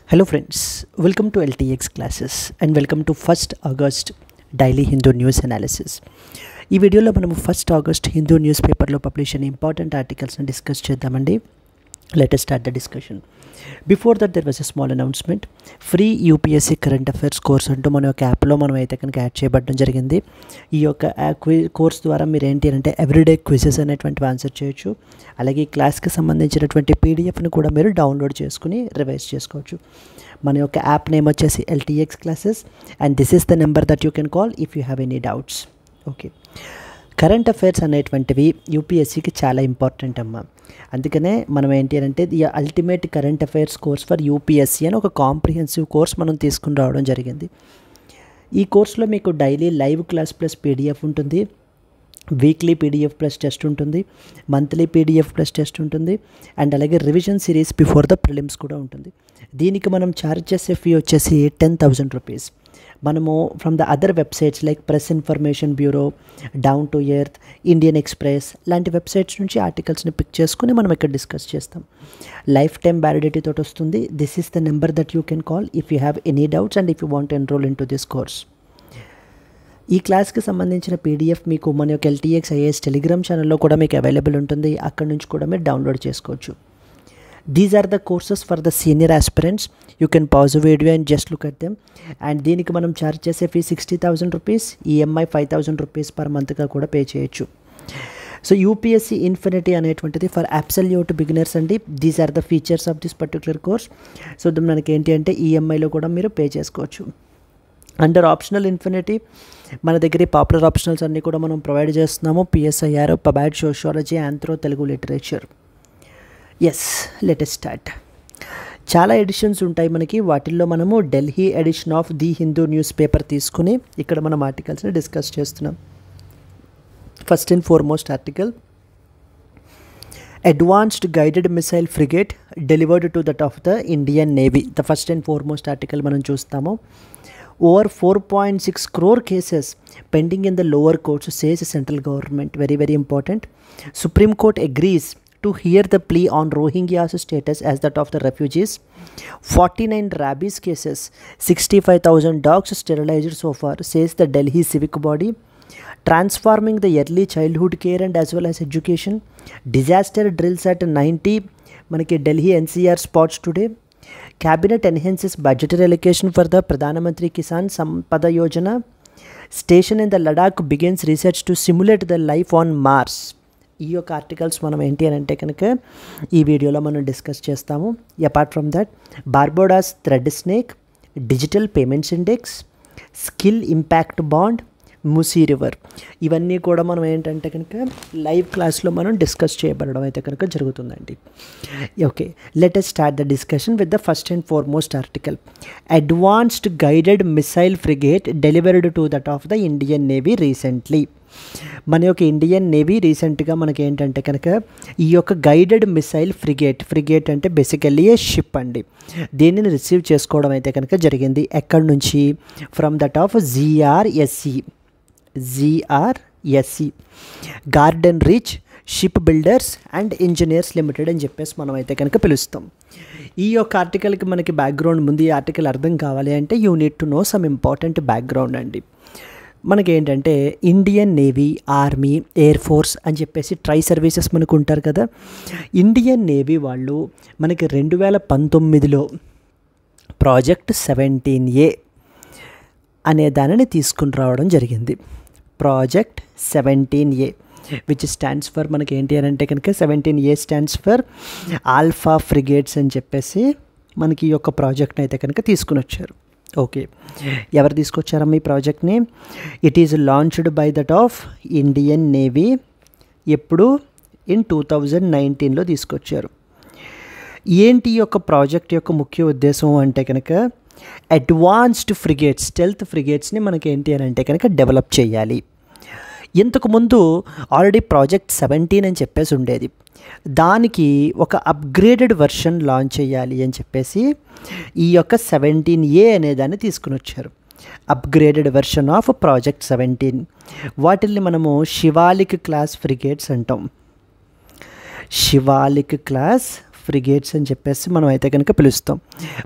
Hello friends, welcome to LTX classes and welcome to 1st August Daily Hindu News Analysis. ఈ వీడియోలో మనము 1st August Hindu news పేపర్లో publish అయిన important ఆర్టికల్స్ని discuss చేద్దామండి. Let us start the discussion. Before that there was a small announcement. Free UPSC current affairs course అంటూ మన యొక్క యాప్లో మనం అయితే కనుక యాడ్ చేయబడడం జరిగింది. ఈ యొక్క కోర్స్ ద్వారా మీరు ఏంటి అంటే ఎవ్రీడే క్విజెస్ అనేటువంటివి ఆన్సర్ చేయొచ్చు. అలాగే ఈ క్లాస్కి సంబంధించినటువంటి పీడిఎఫ్ని కూడా మీరు డౌన్లోడ్ చేసుకుని రివైజ్ చేసుకోవచ్చు. మన యొక్క యాప్ నేమ్ వచ్చేసి LTX classes and this is the number that you can call if you have any doubts. Okay, current affairs అనేటువంటివి యూపీఎస్సీకి చాలా ఇంపార్టెంట్ అమ్మ. అందుకనే మనం ఏంటి అంటే the ultimate current affairs course for UPSC అని ఒక కాంప్రిహెన్సివ్ కోర్స్ మనం తీసుకుని రావడం జరిగింది. ఈ కోర్సులో మీకు daily live class plus PDF ఉంటుంది, వీక్లీ పీడిఎఫ్ ప్లస్ టెస్ట్ ఉంటుంది, మంత్లీ పీడిఎఫ్ ప్లస్ టెస్ట్ ఉంటుంది అండ్ అలాగే revision series before the prelims కూడా ఉంటుంది. దీనికి మనం ఛార్జ్ చేసే ఫీ వచ్చేసి 10,000 రూపీస్. మనము from the other websites like press information bureau, down to earth, Indian express లాంటి వెబ్సైట్స్ నుంచి ఆర్టికల్స్ని పిక్ చేసుకుని మనం ఇక్కడ డిస్కస్ చేస్తాం. లైఫ్ టైమ్ వ్యాలిడిటీ తోటి వస్తుంది. This is the number that you can call if you have any doubts and if you want enrol in to this course. ఈ క్లాస్కి సంబంధించిన పీడిఎఫ్ మీకు మన యొక్క LTX IAS టెలిగ్రామ్ ఛానల్లో కూడా మీకు అవైలబుల్ ఉంటుంది. అక్కడ నుంచి కూడా మీరు డౌన్లోడ్ చేసుకోవచ్చు. These are the courses for the senior aspirants. You can pause the video and just look at them. And దీనికి మనం ఛార్జ్ చేసే fee 60,000 rupees, EMI 5,000 rupees per మంత్గా కూడా పే చేయొచ్చు. సో యూపీఎస్సీ ఇన్ఫినిటీ అనేటువంటిది ఫర్ అబ్సల్యూట్ బిగినర్స్ అండి. These are the features of this particular course. So మనకి ఏంటి అంటే ఈఎంఐలో కూడా మీరు పే చేసుకోవచ్చు. అండర్ ఆప్షనల్ ఇన్ఫినిటీ మన దగ్గర ఈ పాపులర్ ఆప్షనల్స్ అన్నీ కూడా మనం ప్రొవైడ్ చేస్తున్నాము. PSIR, pub ad sociology, anthro, Telugu literature. Yes, let us start. చాలా ఎడిషన్స్ ఉంటాయి మనకి. వాటిల్లో మనము Delhi edition of the Hindu newspaper తీసుకుని ఇక్కడ మనం ఆర్టికల్స్ని డిస్కస్ చేస్తున్నాం. First and foremost article, advanced guided missile frigate delivered to that of the Indian navy. The first and foremost article మనం చూస్తాము. Over 4.6 crore cases pending in the lower courts, says central government. Very, very important. Supreme Court agrees to hear the plea on Rohingyas status as that of the refugees. 49 rabies cases, 65,000 dogs sterilized so far, says the Delhi civic body. Transforming the early childhood care and as well as education. Disaster drills at 90 manaki Delhi NCR spots today. Cabinet enhances budgetary allocation for the Pradhan Mantri Kisan Sampada Yojana. Station in the Ladakh begins research to simulate the life on Mars. ఈ యొక్క articles మనం ఏంటి అని అంటే కనుక ఈ వీడియోలో మనం డిస్కస్ చేస్తాము. Apart from that, Barbados thread snake, digital payments index, skill impact bond, Musi river, ఇవన్నీ కూడా మనం ఏంటంటే కనుక లైవ్ క్లాస్లో మనం డిస్కస్ చేయబడడం అయితే కనుక జరుగుతుందండి. Okay, let us start the discussion with the first and foremost article. Advanced guided missile frigate delivered to that of the Indian navy recently. మన యొక్క ఇండియన్ నేవీ రీసెంట్గా మనకి ఏంటంటే కనుక ఈ యొక్క గైడెడ్ మిసైల్ ఫ్రిగేట్ అంటే బేసికల్లీ ఏ షిప్ అండి. దీనిని రిసీవ్ చేసుకోవడం అయితే కనుక జరిగింది. ఎక్కడి నుంచి? From that of GRSE, garden reach ship builders and engineers limited అని చెప్పేసి మనం అయితే కనుక పిలుస్తాం. ఈ యొక్క ఆర్టికల్కి మనకి బ్యాక్గ్రౌండ్ ముందు ఈ ఆర్టికల్ అర్థం కావాలి అంటే you need to know some important background అండి. మనకేంటంటే Indian navy, army, air force అని చెప్పేసి ట్రై సర్వీసెస్ మనకు ఉంటారు కదా. ఇండియన్ నేవీ వాళ్ళు మనకి 2019లో ప్రాజెక్ట్ 17A అనే దానిని తీసుకుని రావడం జరిగింది. Project 17A which stands for మనకి ఏంటి అని అంటే కనుక 17A stands for alpha frigates అని చెప్పేసి మనకి ఈ యొక్క ప్రాజెక్ట్ని అయితే కనుక తీసుకుని వచ్చారు. ఓకే, ఎవరు తీసుకొచ్చారమ్మా ఈ ప్రాజెక్ట్ని? It is launched by that of Indian navy. ఎప్పుడు? ఇన్ 2019లో తీసుకొచ్చారు. ఏంటి ఈ యొక్క ప్రాజెక్ట్ యొక్క ముఖ్య ఉద్దేశం అంటే కనుక అడ్వాన్స్డ్ ఫ్రిగేట్స్, స్టెల్త్ ఫ్రిగేట్స్ని మనకి ఏంటి అని అంటే కనుక డెవలప్ చేయాలి. ఇంతకుముందు ఆల్రెడీ ప్రాజెక్ట్ 17 అని చెప్పేసి ఉండేది. దానికి ఒక అప్గ్రేడెడ్ వర్షన్ లాంచ్ చేయాలి అని చెప్పేసి ఈ యొక్క 17A అనే దాన్ని తీసుకుని వచ్చారు. Upgraded version of project 17. వాటిల్ని మనము శివాలిక్ క్లాస్ ఫ్రిగేట్స్ అంటాం. శివాలిక్ క్లాస్ ఫ్రిగేట్స్ అని చెప్పేసి మనం అయితే కనుక పిలుస్తాం.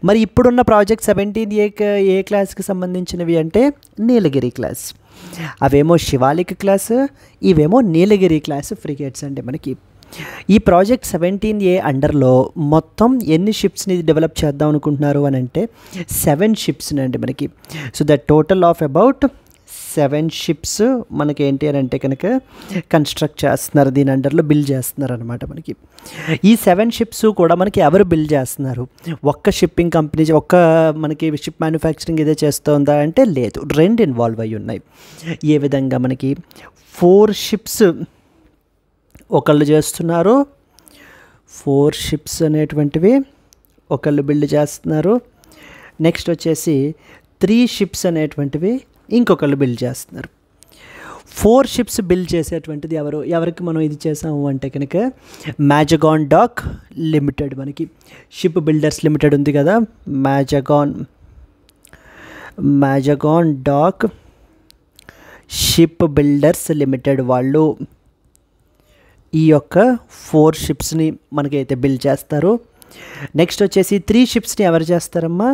మరి ఇప్పుడున్న ప్రాజెక్ట్ 17A ఏ క్లాస్కి సంబంధించినవి అంటే నీలగిరి క్లాస్. అవేమో శివాలిక్ క్లాస్, ఇవేమో నీలగిరి క్లాస్ ఫ్రిగేట్స్ అండి మనకి. ఈ ప్రాజెక్ట్ 17A అండర్లో మొత్తం ఎన్ని షిప్స్ని డెవలప్ చేద్దాం అనుకుంటున్నారు అని అంటే 7 షిప్స్ని అండి మనకి. So the total of about 7 ships మనకి ఏంటి అని అంటే కనుక కన్స్ట్రక్ట్ చేస్తున్నారు, దీని అండర్లో బిల్డ్ చేస్తున్నారు అనమాట మనకి. ఈ 7 షిప్స్ కూడా మనకి ఎవరు బిల్డ్ చేస్తున్నారు? ఒక్క షిప్పింగ్ కంపెనీ, ఒక్క మనకి షిప్ మ్యానుఫ్యాక్చరింగ్ ఇదే చేస్తుందా అంటే లేదు, 2 ఇన్వాల్వ్ అయ్యి ఉన్నాయి. ఏ విధంగా మనకి 4 షిప్స్ ఒకళ్ళు చేస్తున్నారు, 4 షిప్స్ అనేటువంటివి ఒకళ్ళు బిల్డ్ చేస్తున్నారు. నెక్స్ట్ వచ్చేసి 3 షిప్స్ అనేటువంటివి ఇంకొకళ్ళు బిల్డ్ చేస్తున్నారు. 4 షిప్స్ బిల్డ్ చేసేటువంటిది ఎవరికి మనం ఇది చేసాము అంటే కనుక మ్యాజగాన్ డాక్ లిమిటెడ్, మనకి షిప్ బిల్డర్స్ లిమిటెడ్ ఉంది కదా, Mazagon dock ship builders limited వాళ్ళు ఈ యొక్క 4 షిప్స్ని మనకైతే బిల్డ్ చేస్తారు. నెక్స్ట్ వచ్చేసి 3 షిప్స్ని ఎవరు చేస్తారమ్మా?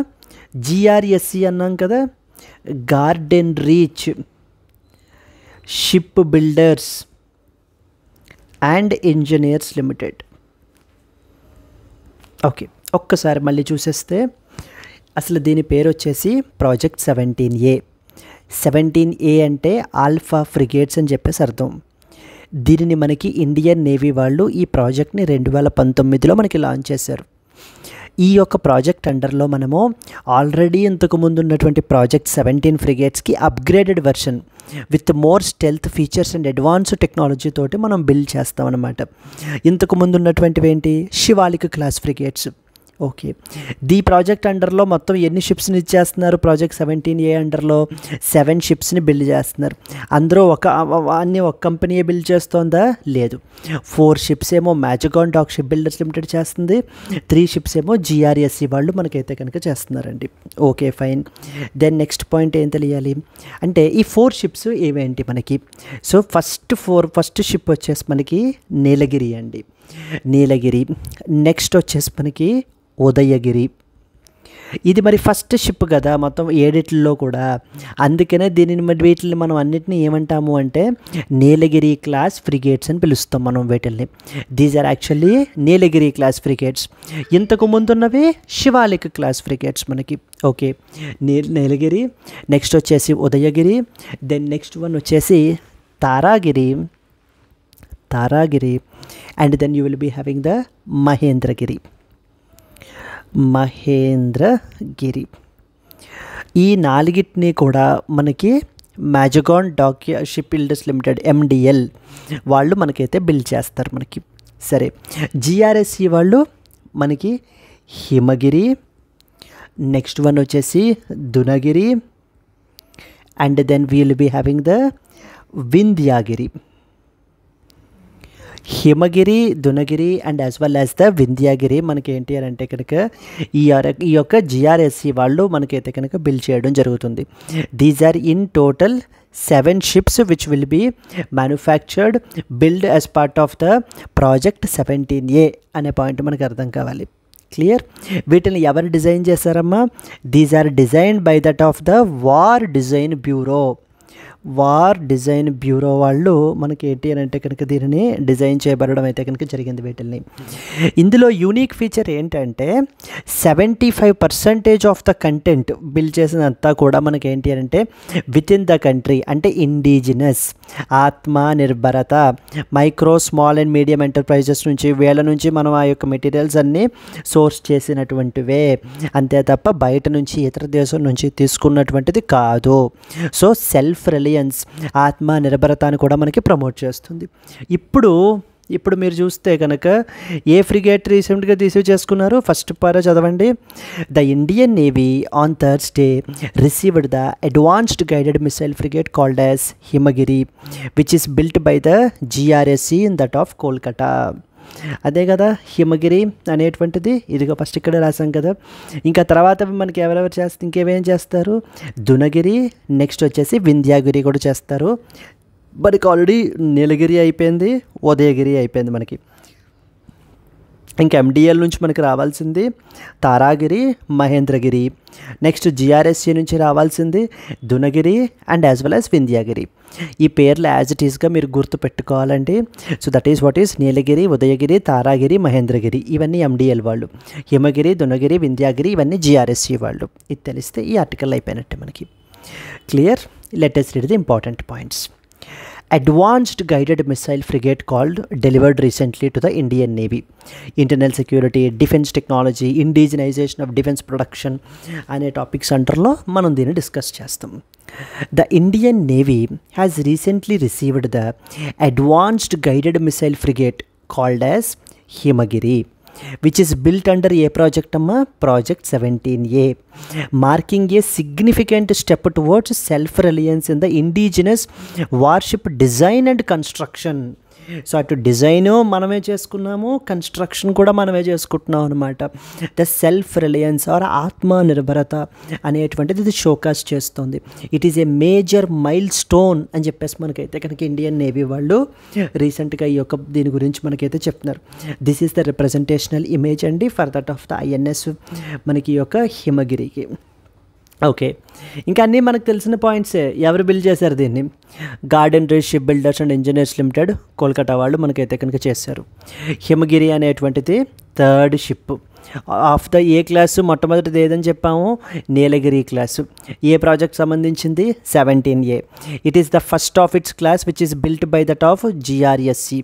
GRSE అన్నాం కదా, garden reach ship builders and engineers limited. Okay, ఒక్కసారి మళ్ళీ చూసేస్తే అసలు దీని పేరు వచ్చేసి ప్రాజెక్ట్ 17A. 17A అంటే ఆల్ఫా ఫ్రిగేట్స్ అని చెప్పేసి అర్థం. దీనిని మనకి ఇండియన్ నేవీ వాళ్ళు ఈ ప్రాజెక్ట్ని 2019లో మనకి లాంచ్ చేశారు. ఈ యొక్క ప్రాజెక్ట్ అండర్లో మనము ఆల్రెడీ ఇంతకుముందు ఉన్నటువంటి ప్రాజెక్ట్ 17 ఫ్రిగేట్స్కి upgraded version with more stealth features and advanced technology తోటి మనం బిల్డ్ చేస్తామన్నమాట. ఇంతకుముందు ఉన్నటువంటివి ఏంటి? Shivalik class frigates. Okay, the project అండర్లో మొత్తం ఎన్ని షిప్స్ని ఇచ్చేస్తున్నారు? ప్రాజెక్ట్ 17A అండర్లో 7 షిప్స్ని బిల్డ్ చేస్తున్నారు. అందరూ ఒక కంపెనీయే బిల్డ్ చేస్తోందా? లేదు. 4 షిప్స్ ఏమో Mazagon dock ship builders limited చేస్తుంది, 3 షిప్స్ ఏమో GRSE వాళ్ళు మనకైతే కనుక చేస్తున్నారండి. Okay, fine. Then next point ఏం తెలియాలి అంటే ఈ 4 షిప్స్ ఏవేంటి మనకి? సో ఫస్ట్ షిప్ వచ్చేసి మనకి నీలగిరి అండి, నీలగిరి. నెక్స్ట్ వచ్చేసి మనకి ఉదయగిరి. ఇది మరి ఫస్ట్ షిప్ కదా మొత్తం 7 కూడా, అందుకనే దీనిని మరి వీటిని మనం అన్నిటిని ఏమంటాము అంటే నీలగిరి క్లాస్ ఫ్రిగేట్స్ అని పిలుస్తాం మనం వీటిల్ని. These are actually Nilgiri class frigates. ఇంతకు ముందున్నవి శివాలిక్ క్లాస్ ఫ్రిగేట్స్ మనకి. ఓకే, నీలగిరి, నెక్స్ట్ వచ్చేసి ఉదయగిరి, దెన్ నెక్స్ట్ వన్ వచ్చేసి Taragiri, and then you will be having the Mahendragiri. ఈ 4టిని కూడా మనకి Mazagon dock ship builders limited MDL వాళ్ళు మనకైతే బిల్డ్ చేస్తారు మనకి. సరే, GRSE వాళ్ళు మనకి హిమగిరి, నెక్స్ట్ వన్ వచ్చేసి Dunagiri, and then we will be having the Vindhyagiri. Himgiri, Dunagiri and as well as the Vindhyagiri మనకి ఏంటి అని అంటే కనుక ఈ యొక్క GRSE వాళ్ళు మనకైతే కనుక బిల్డ్ చేయడం జరుగుతుంది. These are in total 7 ships which will be manufactured build as part of the project 17A అనే పాయింట్ మనకు అర్థం కావాలి. క్లియర్? వీటిని ఎవరు డిజైన్ చేశారమ్మా? These are designed by that of the war design bureau వాళ్ళు మనకి ఏంటి అని అంటే కనుక దీనిని డిజైన్ చేయబడడం అయితే కనుక జరిగింది వీటిల్ని. ఇందులో యూనిక్ ఫీచర్ ఏంటంటే 75% ఆఫ్ ద కంటెంట్ బిల్డ్ చేసినంతా కూడా మనకి ఏంటి అని అంటే విత్ ఇన్ ద కంట్రీ, అంటే indigenous, ఆత్మనిర్భరత, micro small and medium enterprises నుంచి వీళ్ళ నుంచి మనం ఆ యొక్క మెటీరియల్స్ అన్నీ సోర్స్ చేసినటువంటివే, అంతే తప్ప బయట నుంచి ఇతర దేశం నుంచి తీసుకున్నటువంటిది కాదు. సో సెల్ఫ్ రిలయన్స్, ఆత్మ నిర్భరతను కూడా మనకి ప్రమోట్ చేస్తుంది. ఇప్పుడు మీరు చూస్తే కనుక ఏ ఫ్రిగేట్ రీసెంట్గా రిసీవ్ చేసుకున్నారు? ఫస్ట్ పారా చదవండి. The Indian navy on Thursday received the advanced guided missile frigate called as Himagiri which is built by the GRSE in that of Kolkata. అదే కదా హిమగిరి అనేటువంటిది, ఇదిగో ఫస్ట్ ఇక్కడ రాసాం కదా. ఇంకా తర్వాత మనకి ఎవరెవరు చేస్తారు, ఇంకేమేం చేస్తారు? దునగిరి, నెక్స్ట్ వచ్చేసి వింధ్యాగిరి కూడా చేస్తారు. మనకి ఆల్రెడీ నీలగిరి అయిపోయింది, ఉదయగిరి అయిపోయింది మనకి. ఇంకా ఎండిఎల్ నుంచి మనకి రావాల్సింది తారాగిరి, మహేంద్రగిరి. నెక్స్ట్ జిఆర్ఎస్సి నుంచి రావాల్సింది Dunagiri and as well as Vindhyagiri. ఈ పేర్లు యాజ్ ఇట్ ఈస్గా మీరు గుర్తు పెట్టుకోవాలండి. So that is what is Nilgiri, Udaygiri, Taragiri, Mahendragiri ఇవన్నీ ఎండిఎల్ వాళ్ళు. హిమగిరి, దునగిరి, వింధ్యాగిరి ఇవన్నీ జిఆర్ఎస్సి వాళ్ళు. ఇది తెలిస్తే ఈ ఆర్టికల్ అయిపోయినట్టే మనకి. Clear? Let us read the important points. Advanced guided missile frigate called delivered recently to the Indian Navy. Internal security, defense technology, indigenization of defense production అనే టాపిక్స్ అంటర్లో మనం దీన్ని డిస్కస్ చేస్తాం. The Indian Navy has recently received the advanced guided missile frigate called as Himagiri, which is built under a project Project 17A, marking a significant step towards self-reliance in the indigenous warship design and construction. So అటు design మనమే చేసుకున్నాము, construction కూడా మనమే చేసుకుంటున్నాం అనమాట. The self Reliance are ఆత్మనిర్భరత అనేటువంటిది ఇది show cause చేస్తుంది. It is a major mile stone అని చెప్పేసి మనకైతే కనుక ఇండియన్ నేవీ వాళ్ళు రీసెంట్గా ఈ యొక్క దీని గురించి మనకైతే చెప్తున్నారు. This is the representational image అండి for that of the INS మనకి ఈ యొక్క హిమగిరికి. ఓకే, ఇంకా అన్నీ మనకు తెలిసిన పాయింట్సే. ఎవరు బిల్డ్ చేశారు దీన్ని? Garden reach ship builders and engineers limited Kolkata వాళ్ళు మనకైతే కనుక చేశారు. హిమగిరి అనేటువంటిది third ship of the A class. మొట్టమొదటిది ఏదని చెప్పాము? నీలగిరి క్లాసు. ఏ ప్రాజెక్ట్ సంబంధించింది? 17A. It is the first of it's class which is built by that of GRSC.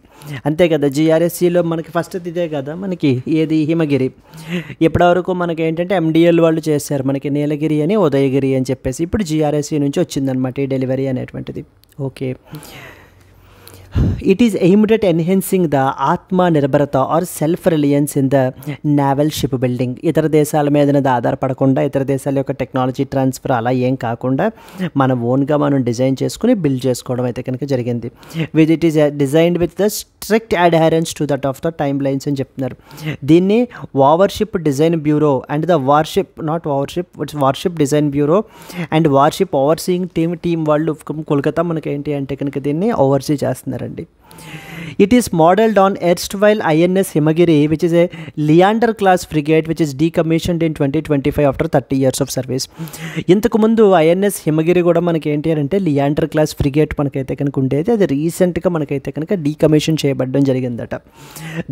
అంతే కదా, జిఆర్ఎస్సిలో మనకి ఫస్ట్ ఇదే కదా మనకి ఏది హిమగిరి. ఇప్పటివరకు మనకి ఏంటంటే ఎండిఎల్ వాళ్ళు చేశారు మనకి నీలగిరి అని, ఉదయగిరి అని చెప్పేసి. ఇప్పుడు జిఆర్ఎస్సి నుంచి వచ్చిందనమాట ఈ డెలివరీ అనేటువంటిది. Okay, it is aimed at enhancing the atmanirbharta or self reliance in the naval ship building. ఇతర దేశాల మీద ఆధారపడకుండా, ఇతర దేశాల యొక్క టెక్నాలజీ ట్రాన్స్ఫర్ అలా ఏం కాకుండా మన ఓన్గా మనం డిజైన్ చేసుకుని బిల్డ్ చేసుకోవడం అయితే కనుక జరిగింది. With it is designed with the strict adherence to that of the time lines అని చెప్తున్నారు. దీన్ని warship design bureau and the warship warship design bureau and warship overseeing team వాళ్ళు కోల్కతా మనకి ఏంటి అంటే కనుక దీన్ని ఓవర్సీ చేస్తున్నారు. It is modeled on erstwhile INS Himagiri, which is a Leander class frigate which is decommissioned in 2025 after 30 years of service. ఇంతకు ముందు INS హిమగిరి కూడా మనకి ఏంటి అంటే లియాండర్ క్లాస్ ఫ్రిగేట్ మనకైతే కనుక ఉండేది. అది రీసెంట్గా మనకైతే కనుక డీకమిషన్ చేయబడడం జరిగిందట.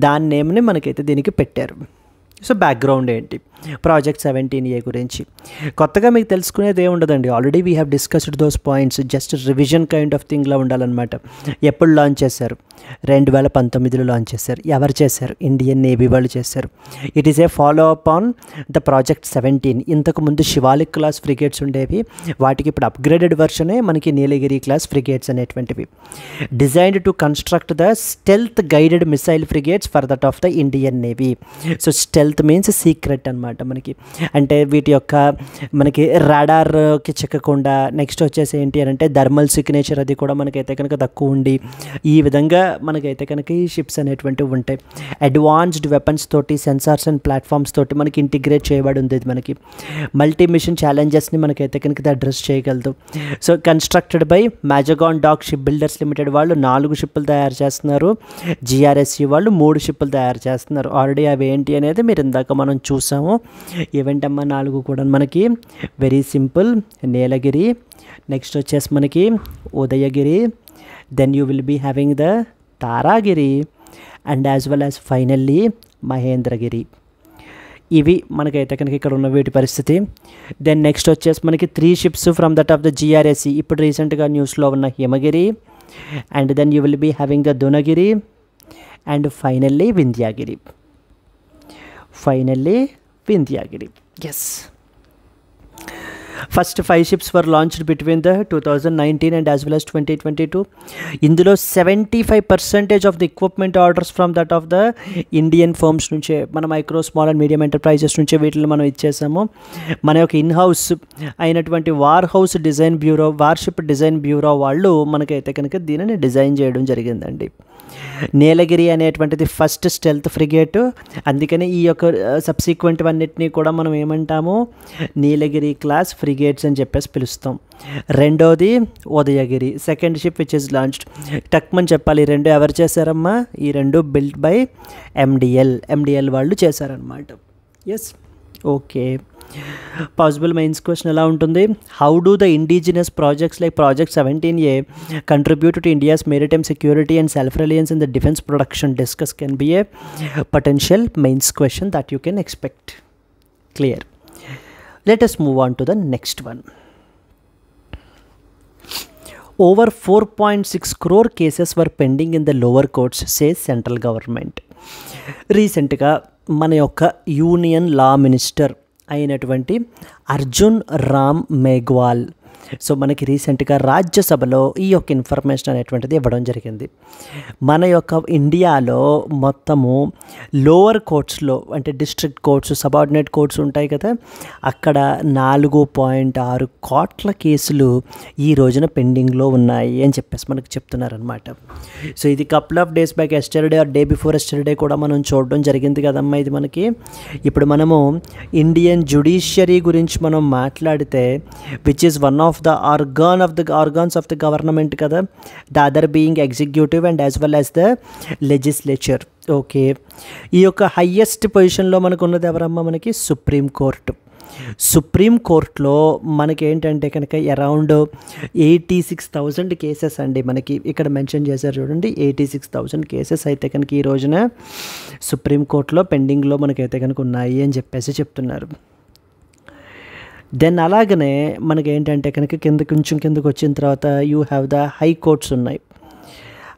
దాని నేమ్ని మనకైతే దీనికి పెట్టారు. సో బ్యాక్గ్రౌండ్ ఏంటి ప్రాజెక్ట్ 17A గురించి? కొత్తగా మీకు తెలుసుకునేది ఏమి ఉండదండి. Already we have discussed those points. Just revision kind of థింగ్లా ఉండాలన్నమాట. ఎప్పుడు లాంచ్ చేశారు? 2019లో లాంచ్ చేశారు. ఎవరు చేశారు? ఇండియన్ నేవీ వాళ్ళు చేశారు. It is a follow up on the project 17. ఇంతకుముందు శివాలిక్ క్లాస్ ఫ్రిగేట్స్ ఉండేవి, వాటికి ఇప్పుడు అప్గ్రేడెడ్ వర్షనే మనకి నీలగిరి క్లాస్ ఫ్రిగేట్స్ అనేటువంటివి. Designed to construct the stealth guided missile frigates for that of the Indian navy. So stealth means secret అనమాట మనకి. అంటే వీటి యొక్క మనకి రాడార్కి చిక్కకుండా, నెక్స్ట్ వచ్చేసి ఏంటి అని అంటే థర్మల్ సిగ్నేచర్ అది కూడా మనకైతే కనుక తక్కువ ఉండి, ఈ విధంగా మనకైతే కనుక ఈ షిప్స్ అనేటువంటివి ఉంటాయి. అడ్వాన్స్డ్ వెపన్స్ తోటి, సెన్సార్స్ అండ్ ప్లాట్ఫామ్స్ తోటి మనకి ఇంటిగ్రేట్ చేయబడి ఉంది. మనకి మల్టీ మిషన్ ఛాలెంజెస్ని మనకైతే కనుక అడ్రస్ చేయగలదు. So constructed by Mazagon dock ship builders limited వాళ్ళు 4 షిప్పులు తయారు చేస్తున్నారు. జిఆర్ఎస్సి వాళ్ళు 3 షిప్పులు తయారు చేస్తున్నారు. ఆల్రెడీ అవి ఏంటి అనేది మీరు ఇందాక మనం చూసాము. ఏవేంటమ్మా 4 కూడా మనకి వెరీ సింపుల్. నీలగిరి, నెక్స్ట్ వచ్చేసి మనకి Udaygiri, then you will be having the Taragiri and as well as finally Mahendragiri. ఇవి మనకైతే కనుక ఇక్కడ ఉన్న వీటి పరిస్థితి. దెన్ నెక్స్ట్ వచ్చేసి మనకి 3 ships from that of the GRSC. ఇప్పుడు రీసెంట్గా న్యూస్లో ఉన్న Himgiri, and then you will be having the Dunagiri and finally Vindhyagiri. Yes. First 5 ships were launched between the 2019 and as well as 2022. ఇందులో 75% of the equipment orders from that of the Indian firms నుంచే, మన micro small and medium enterprises నుంచే వీటిని మనం ఇచ్చేసాము. మన యొక్క in-house అయినటువంటి worship design bureau వాళ్ళు మనకైతే కనుక దీనిని డిజైన్ చేయడం జరిగిందండి. నీలగిరి అనేటువంటిది ఫస్ట్ స్టెల్త్ ఫ్రిగేట్, అందుకని ఈ యొక్క సబ్సిక్వెంట్ అన్నిటినీ కూడా మనం ఏమంటాము, నీలగిరి క్లాస్ ఫ్రిగేట్స్ అని చెప్పేసి పిలుస్తాం. రెండోది Udaygiri, second ship which is launched. టక్మని చెప్పాలి, ఈ రెండు ఎవరు చేశారమ్మా, ఈ రెండు బిల్ట్ బై ఎండిఎల్ వాళ్ళు చేశారనమాట. Yes, okay. Possible mains question ఎలా ఉంటుంది, how do the indigenous projects like project 17A contribute to India's maritime security and self reliance in the defence production discuss can be a potential mains question that you can expect. Clear. Let us move on to the next one. Over 4.6 crore cases were pending in the lower courts, says central government. రీసెంట్గా మన యొక్క union law minister అయినటువంటి Arjun Ram Meghwal, so మనకి రీసెంట్గా రాజ్యసభలో ఈ యొక్క information అనేటువంటిది ఇవ్వడం జరిగింది. మన యొక్క ఇండియాలో మొత్తము లోవర్ కోర్ట్స్లో, అంటే డిస్ట్రిక్ట్ కోర్ట్స్, సబార్డినేట్ కోర్ట్స్ ఉంటాయి కదా, అక్కడ 4.6 కోట్ల కేసులు ఈ రోజున పెండింగ్లో ఉన్నాయి అని చెప్పేసి మనకు చెప్తున్నారనమాట. సో ఇది couple of days back, yesterday or day before yesterday కూడా మనం చూడడం జరిగింది కదమ్మా. ఇది మనకి ఇప్పుడు మనము ఇండియన్ జ్యుడిషియరీ గురించి మనం మాట్లాడితే, which is one of the organs of the government kada, the other being executive and as well as the legislature. Okay, ఈ యొక్క హయ్యెస్ట్ పొజిషన్లో మనకు ఉన్నది ఎవరమ్మా, మనకి సుప్రీం కోర్టు. సుప్రీం కోర్టులో మనకి ఏంటంటే కనుక అరౌండ్ 86,000 కేసెస్ అండి మనకి ఇక్కడ మెన్షన్ చేశారు చూడండి. 86,000 కేసెస్ అయితే కనుక ఈ రోజున సుప్రీం కోర్టులో పెండింగ్లో మనకైతే కనుక ఉన్నాయి అని చెప్పేసి చెప్తున్నారు. దెన్ అలాగనే మనకి ఏంటంటే కనుక కొంచెం కిందకు వచ్చిన తర్వాత you have the high courts ఉన్నాయి.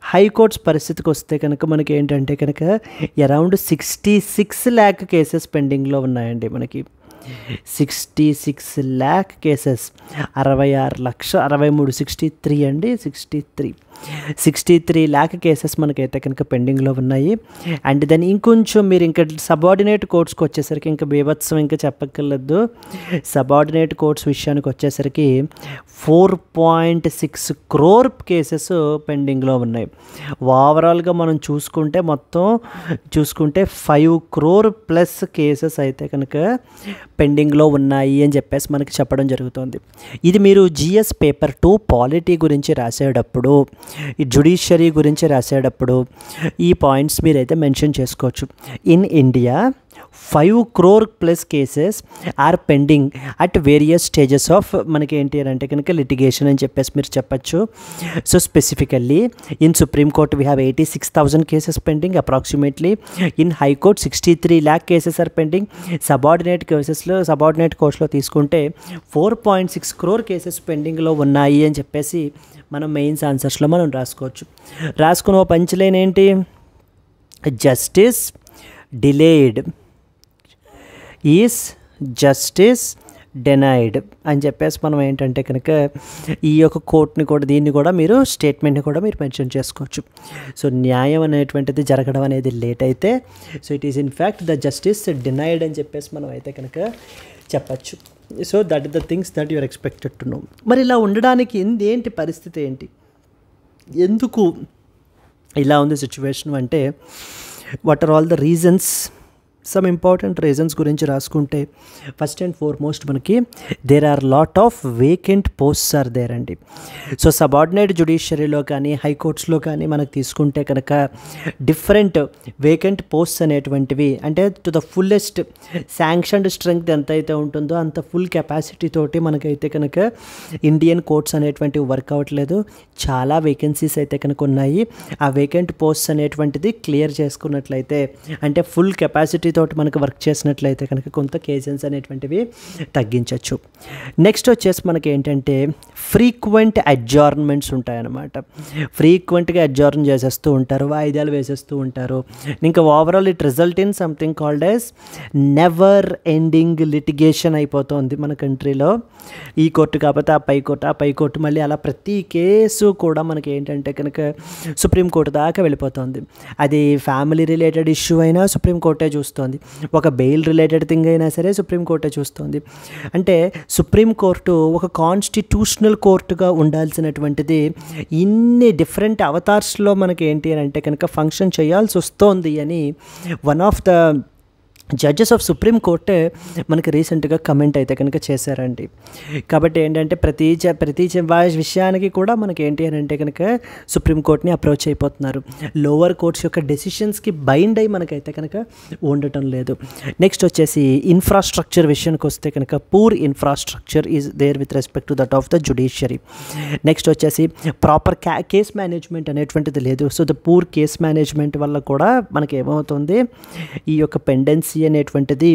హై కోర్ట్స్ పరిస్థితికి వస్తే కనుక మనకి ఏంటంటే కనుక అరౌండ్ 66 lakh కేసెస్ పెండింగ్లో ఉన్నాయండి మనకి. 66 lakh కేసెస్, 63 అండి, 63 lakh కేసెస్ మనకైతే కనుక పెండింగ్లో ఉన్నాయి. అండ్ దెన్ ఇంకొంచెం మీరు ఇంకా సబార్డినేట్ కోర్ట్స్కి వచ్చేసరికి ఇంకా బీభత్సం ఇంకా చెప్పక్కర్లేదు. సబార్డినేట్ కోర్ట్స్ విషయానికి వచ్చేసరికి 4.6 crore కేసెస్ పెండింగ్లో ఉన్నాయి. ఓవరాల్గా మనం మొత్తం చూసుకుంటే 5 crore ప్లస్ కేసెస్ అయితే కనుక పెండింగ్లో ఉన్నాయి అని చెప్పేసి మనకి చెప్పడం జరుగుతుంది. ఇది మీరు జిఎస్ పేపర్ 2 పాలిటీ గురించి రాసేటప్పుడు, ఈ జ్యుడిషియరీ గురించి రాసేటప్పుడు ఈ పాయింట్స్ మీరైతే మెన్షన్ చేసుకోవచ్చు. In India 5 crore plus cases are pending at various stages of మనకి ఏంటి అంటే కనుక లిటిగేషన్ అని చెప్పేసి మీరు చెప్పచ్చు. So specifically in supreme court we have 86,000 cases pending approximately. In high court 63 lakh cases are pending. Subordinate కోర్ట్స్లో తీసుకుంటే 4.6 crore కేసెస్ పెండింగ్లో ఉన్నాయి అని చెప్పేసి మనం మెయిన్స్ ఆన్సర్స్లో మనం రాసుకున్న పంచలైన్ ఏంటి, justice delayed is justice denied అని చెప్పేసి మనం ఏంటంటే కనుక ఈ యొక్క కోర్ట్ని కూడా, దీన్ని కూడా మీరు స్టేట్మెంట్ని కూడా మీరు మెన్షన్ చేసుకోవచ్చు. సో న్యాయం అనేటువంటిది జరగడం అనేది లేట్ అయితే, so it is in fact the justice denied అని చెప్పేసి మనం అయితే కనుక చెప్పచ్చు. So that is the things that you are expected to know. మరి ఇలా ఉండడానికి ఏంటి పరిస్థితి ఏంటి, ఎందుకు ఇలా ఉంది సిచ్యువేషన్ అంటే, what are all the reasons, some important reasons గురించి రాసుకుంటే, ఫస్ట్ అండ్ ఫార్మోస్ట్ మనకి there are lot of vacant posts are there అండి. సో సబార్డినేట్ జ్యుడిషియరీలో కానీ హైకోర్ట్స్లో కానీ మనకు తీసుకుంటే కనుక డిఫరెంట్ వేకెంట్ పోస్ట్స్ అనేటువంటివి, అంటే to the fullest sanctioned strength ఎంతైతే ఉంటుందో అంత ఫుల్ కెపాసిటీ తోటి మనకైతే కనుక ఇండియన్ కోర్ట్స్ అనేటువంటివి వర్క్ అవ్వట్లేదు. చాలా వేకెన్సీస్ అయితే కనుక ఉన్నాయి. ఆ వేకెంట్ పోస్ట్స్ అనేటువంటిది క్లియర్ చేసుకున్నట్లయితే, అంటే ఫుల్ కెపాసిటీ తోటి మనకు వర్క్ చేసినట్లయితే కనుక కొంత కేసెస్ అనేటువంటివి తగ్గించవచ్చు. నెక్స్ట్ వచ్చేసి మనకి ఏంటంటే ఫ్రీక్వెంట్ అడ్జార్న్మెంట్స్ ఉంటాయన్నమాట. ఫ్రీక్వెంట్గా అడ్జార్న్ చేసేస్తూ ఉంటారు, వాయిదాలు వేసేస్తూ ఉంటారు. ఇంకా overall it result in something called as never ending litigation అయిపోతుంది మన కంట్రీలో. ఈ కోర్టు కాకపోతే ఆ పై కోర్టు మళ్ళీ అలా ప్రతి కేసు కూడా మనకి ఏంటంటే కనుక సుప్రీంకోర్టు దాకా వెళ్ళిపోతుంది. అది ఫ్యామిలీ రిలేటెడ్ ఇష్యూ అయినా సుప్రీంకోర్టే చూస్తుంది. చూస్తోంది. ఒక బెయిల్ రిలేటెడ్ థింగ్ అయినా సరే సుప్రీంకోర్టే చూస్తోంది. అంటే సుప్రీంకోర్టు ఒక కాన్స్టిట్యూషనల్ కోర్టుగా ఉండాల్సినటువంటిది ఇన్ని డిఫరెంట్ అవతార్స్లో మనకి ఏంటి అని అంటే కనుక ఫంక్షన్ చేయాల్సి వస్తోంది అని one of the judges of supreme కోర్టే మనకి రీసెంట్గా కమెంట్ అయితే కనుక చేశారండి. కాబట్టి ఏంటంటే ప్రతి విషయానికి కూడా మనకి ఏంటి అని అంటే కనుక సుప్రీంకోర్టుని అప్రోచ్ అయిపోతున్నారు. లోవర్ కోర్ట్స్ యొక్క డెసిషన్స్కి బైండ్ అయి మనకైతే కనుక ఉండటం లేదు. నెక్స్ట్ వచ్చేసి ఇన్ఫ్రాస్ట్రక్చర్ విషయానికి వస్తే కనుక poor infrastructure is there with respect to that of the judiciary. Next వచ్చేసి ప్రాపర్ కేస్ మేనేజ్మెంట్ అనేటువంటిది లేదు. So the poor case management వల్ల కూడా మనకి ఏమవుతుంది, ఈ యొక్క పెండెన్సీ అనేటువంటిది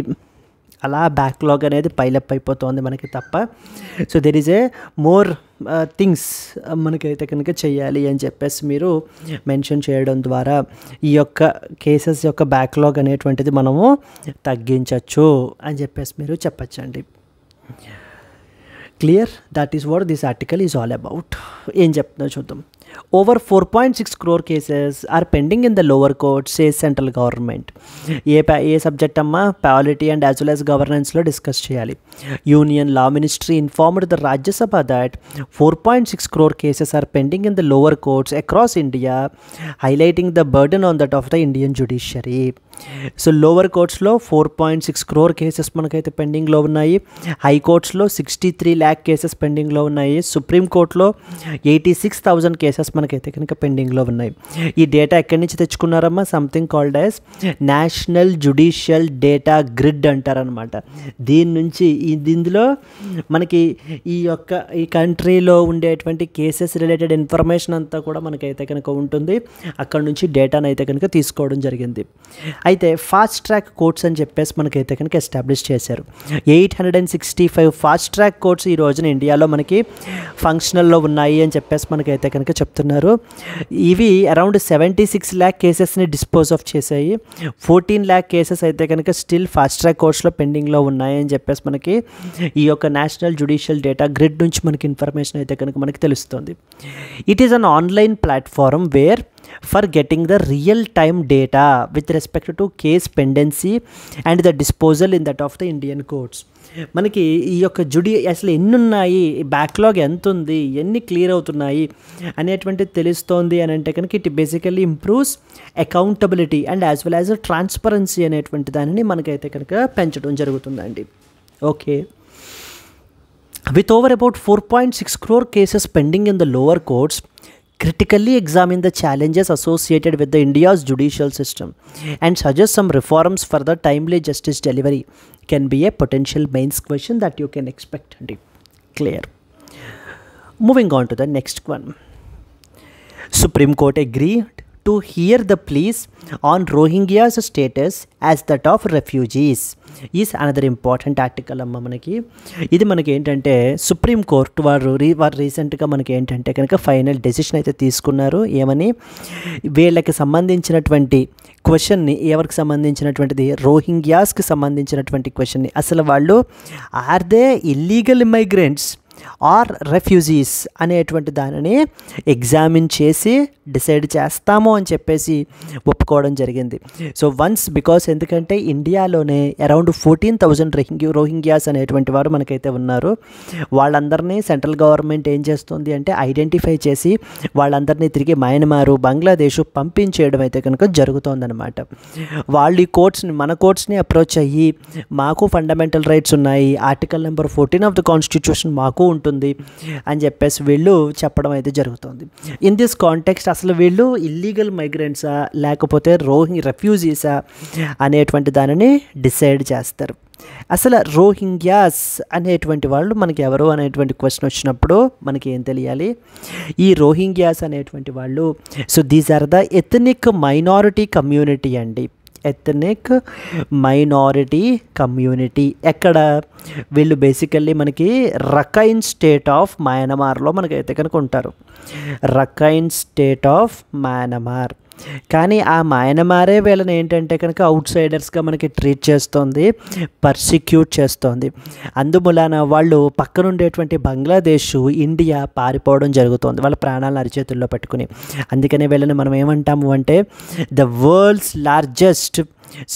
అలా బ్యాక్లాగ్ అనేది పైలప్ అయిపోతుంది మనకి తప్ప. So there is a more things మనకైతే కనుక చేయాలి అని చెప్పేసి మీరు మెన్షన్ చేయడం ద్వారా ఈ యొక్క కేసెస్ యొక్క బ్యాక్లాగ్ అనేటువంటిది మనము తగ్గించవచ్చు అని చెప్పేసి మీరు చెప్పచ్చండి. Clear? That is what this article is all about. ఏం చెప్తుందో చూద్దాం. Over 4.6 crore cases are pending in the lower court, says central government. ఏ సబ్జెక్ట్ అమ్మా? Polity and as well as గవర్నెన్స్లో డిస్కస్ చేయాలి. Union law ministry informed the Rajya Sabha that 4.6 crore cases are pending in the lower courts across India, highlighting the burden on that of the Indian judiciary. So lower కోర్ట్స్లో 4.6 crore cases మనకైతే పెండింగ్లో ఉన్నాయి. హైకోర్ట్స్లో 63 lakh cases పెండింగ్లో ఉన్నాయి. సుప్రీంకోర్టులో 86,000 cases మనకైతే కనుక పెండింగ్లో ఉన్నాయి. ఈ డేటా ఎక్కడి నుంచి తెచ్చుకున్నారమ్మా? Something called as national judicial data grid అంటారనమాట. దీని నుంచి ఇందులో మనకి ఈ కంట్రీలో ఉండేటువంటి కేసెస్ రిలేటెడ్ ఇన్ఫర్మేషన్ అంతా కూడా మనకైతే కనుక ఉంటుంది. అక్కడ నుంచి డేటాను అయితే కనుక తీసుకోవడం జరిగింది. అయితే ఫాస్ట్ ట్రాక్ కోర్ట్స్ అని చెప్పేసి మనకైతే కనుక ఎస్టాబ్లిష్ చేశారు. 865 ఫాస్ట్ ట్రాక్ కోర్ట్స్ ఈ రోజున ఇండియాలో మనకి ఫంక్షనల్లో ఉన్నాయి అని చెప్పేసి మనకైతే కనుక చెప్తున్నారు. ఇవి అరౌండ్ 76 lakh కేసెస్ని డిస్పోజ్ ఆఫ్ చేశాయి. 14 lakh కేసెస్ అయితే కనుక స్టిల్ ఫాస్ట్ ట్రాక్ కోర్ట్స్లో పెండింగ్లో ఉన్నాయని చెప్పేసి మనకి ఈ యొక్క నేషనల్ జ్యుడిషియల్ డేటా గ్రిడ్ నుంచి మనకి ఇన్ఫర్మేషన్ అయితే కనుక మనకి తెలుస్తుంది. It is an online platform where for getting the real time data with respect to case pendency and the disposal in that of the Indian courts. మనకి ఈ యొక్క అసలు ఎన్ని ఉన్నాయి, బ్యాక్లాగ్ ఎంత ఉంది, ఎన్ని క్లియర్ అవుతున్నాయి అనేటువంటిది తెలుస్తోంది అని అంటే కనుక it basically improves accountability and as well as transparency అనేటువంటి దానిని మనకైతే కనుక పెంచడం జరుగుతుందండి. Okay, with over about 4.6 crore cases pending in the lower courts, critically examine the challenges associated with the India's judicial system and suggest some reforms for the timely justice delivery can be a potential mains question that you can expect. Clear? Moving on to the next one. Supreme Court agreed to hear the pleas on Rohingyas status as that of refugees is another important article అమ్మ. మనకి ఇది మనకి ఏంటంటే supreme court వారు రీసెంట్గా మనకి ఏంటంటే కనుక ఫైనల్ డెసిషన్ అయితే తీసుకున్నారు. ఏమని? వీళ్ళకి సంబంధించినటువంటి క్వశ్చన్ని, ఎవరికి సంబంధించినటువంటిది? రోహింగ్యాస్కి సంబంధించినటువంటి క్వశ్చన్ని, అసలు వాళ్ళు are they illegal immigrants or refugees అనేటువంటి దానిని ఎగ్జామిన్ చేసి డిసైడ్ చేస్తాము అని చెప్పేసి ఒప్పుకోవడం జరిగింది. సో వన్స్ బికాస్ ఎందుకంటే ఇండియాలోనే అరౌండ్ 14,000 రోహింగ్యాస్ అనేటువంటి వారు మనకైతే ఉన్నారు. వాళ్ళందరినీ సెంట్రల్ గవర్నమెంట్ ఏం చేస్తుంది అంటే ఐడెంటిఫై చేసి వాళ్ళందరినీ తిరిగి మయన్మారు, బంగ్లాదేశ్ పంపించేయడం అయితే కనుక జరుగుతోందనమాట. వాళ్ళు ఈ కోర్ట్స్ని, మన కోర్ట్స్ని అప్రోచ్ అయ్యి మాకు ఫండమెంటల్ రైట్స్ ఉన్నాయి, article number 14 of the constitution మాకు ఉంటుంది అని చెప్పేసి వీళ్ళు చెప్పడం అయితే జరుగుతుంది. ఇన్ దిస్ కాంటెక్స్ట్ అసలు వీళ్ళు ఇల్లీగల్ మైగ్రెంట్సా లేకపోతే రెఫ్యూజీసా అనేటువంటి దానిని డిసైడ్ చేస్తారు. అసలు రోహింగ్యాస్ అనేటువంటి వాళ్ళు మనకి ఎవరు అనేటువంటి క్వశ్చన్ వచ్చినప్పుడు మనకి ఏం తెలియాలి? ఈ రోహింగ్యాస్ అనేటువంటి వాళ్ళు, so these are the ethnic minority community అండి. Ethnic minority community. ఎక్కడ? వీళ్ళు బేసికల్లీ మనకి రఖైన్ స్టేట్ ఆఫ్ మయన్మార్లో మనకైతే కనుక ఉంటారు. Rakhine state of Myanmar. కానీ ఆ మయన్మారే వీళ్ళని ఏంటంటే కనుక అవుట్ సైడర్స్గా మనకి ట్రీట్ చేస్తోంది, పర్సిక్యూట్ చేస్తోంది. అందుమూలన వాళ్ళు పక్కన ఉండేటువంటి బంగ్లాదేశ్, ఇండియా పారిపోవడం జరుగుతుంది వాళ్ళ ప్రాణాలను అరిచేతుల్లో పెట్టుకుని. అందుకనే వీళ్ళని మనం ఏమంటాము అంటే the world's largest